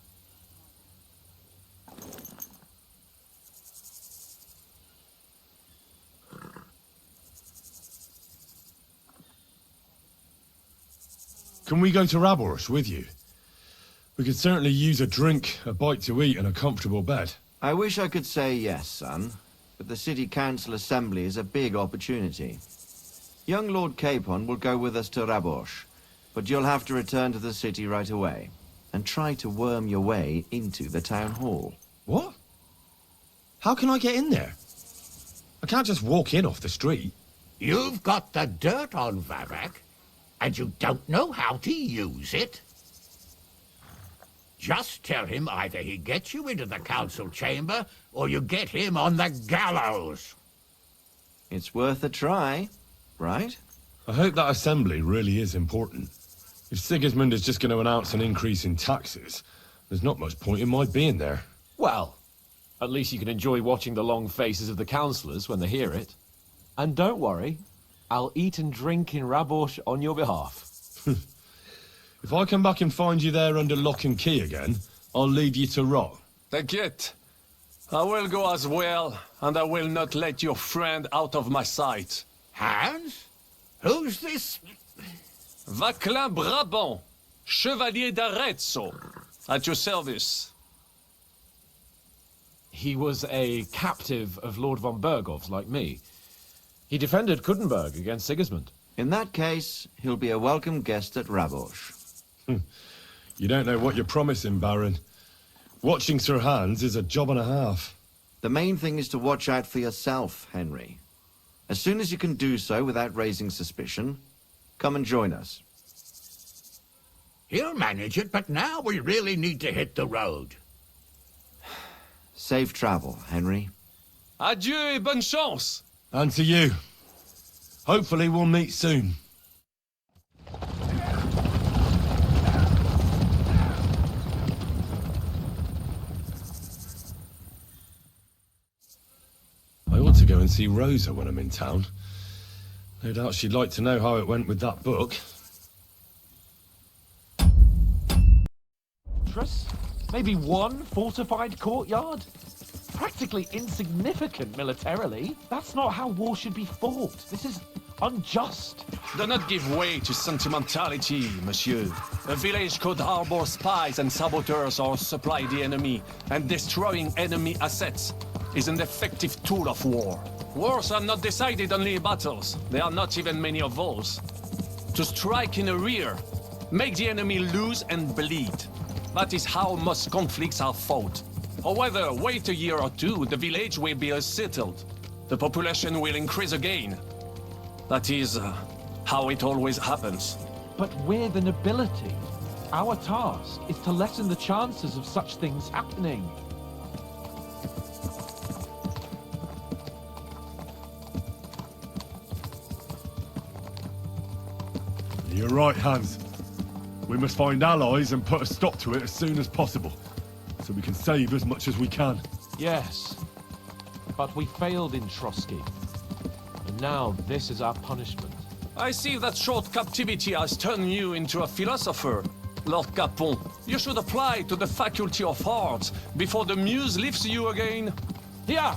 Can we go to Raborsh with you? We could certainly use a drink, a bite to eat, and a comfortable bed. I wish I could say yes, son, but the City Council Assembly is a big opportunity. Young Lord Capon will go with us to Raborsh, but you'll have to return to the city right away, and try to worm your way into the town hall. What? How can I get in there? I can't just walk in off the street. You've got the dirt on Vavak, and you don't know how to use it? Just tell him either he gets you into the council chamber, or you get him on the gallows. It's worth a try, right? I hope that assembly really is important. If Sigismund is just going to announce an increase in taxes, there's not much point in my being there. Well, at least you can enjoy watching the long faces of the councillors when they hear it. And don't worry, I'll eat and drink in Rabosh on your behalf. If I come back and find you there under lock and key again, I'll leave you to rot. T'inquiète. I will go as well, and I will not let your friend out of my sight. Hans? Who's this? Vaclin Brabant, Chevalier d'Arezzo, at your service. He was a captive of Lord von Bergov's, like me. He defended Kuttenberg against Sigismund. In that case, he'll be a welcome guest at Rabosh. You don't know what you're promising, Baron. Watching Sir Hans is a job and a half. The main thing is to watch out for yourself, Henry. As soon as you can do so without raising suspicion, come and join us. He'll manage it, but now we really need to hit the road. Safe travel, Henry. Adieu et bonne chance! And to you. Hopefully we'll meet soon. I ought to go and see Rosa when I'm in town. No doubt she'd like to know how it went with that book. Maybe one fortified courtyard? Practically insignificant militarily. That's not how war should be fought. This is unjust. Do not give way to sentimentality, monsieur. A village could harbor spies and saboteurs or supply the enemy, and destroying enemy assets is an effective tool of war. Wars are not decided only in battles. There are not even many of those. To strike in the rear, make the enemy lose and bleed. That is how most conflicts are fought. However, wait a year or two, the village will be settled. The population will increase again. That is how it always happens. But we're the nobility. Our task is to lessen the chances of such things happening. You're right, Hans. We must find allies and put a stop to it as soon as possible, so we can save as much as we can. Yes, but we failed in Trotsky. And now this is our punishment. I see that short captivity has turned you into a philosopher, Lord Capon. You should apply to the Faculty of Arts before the muse lifts you again. Here!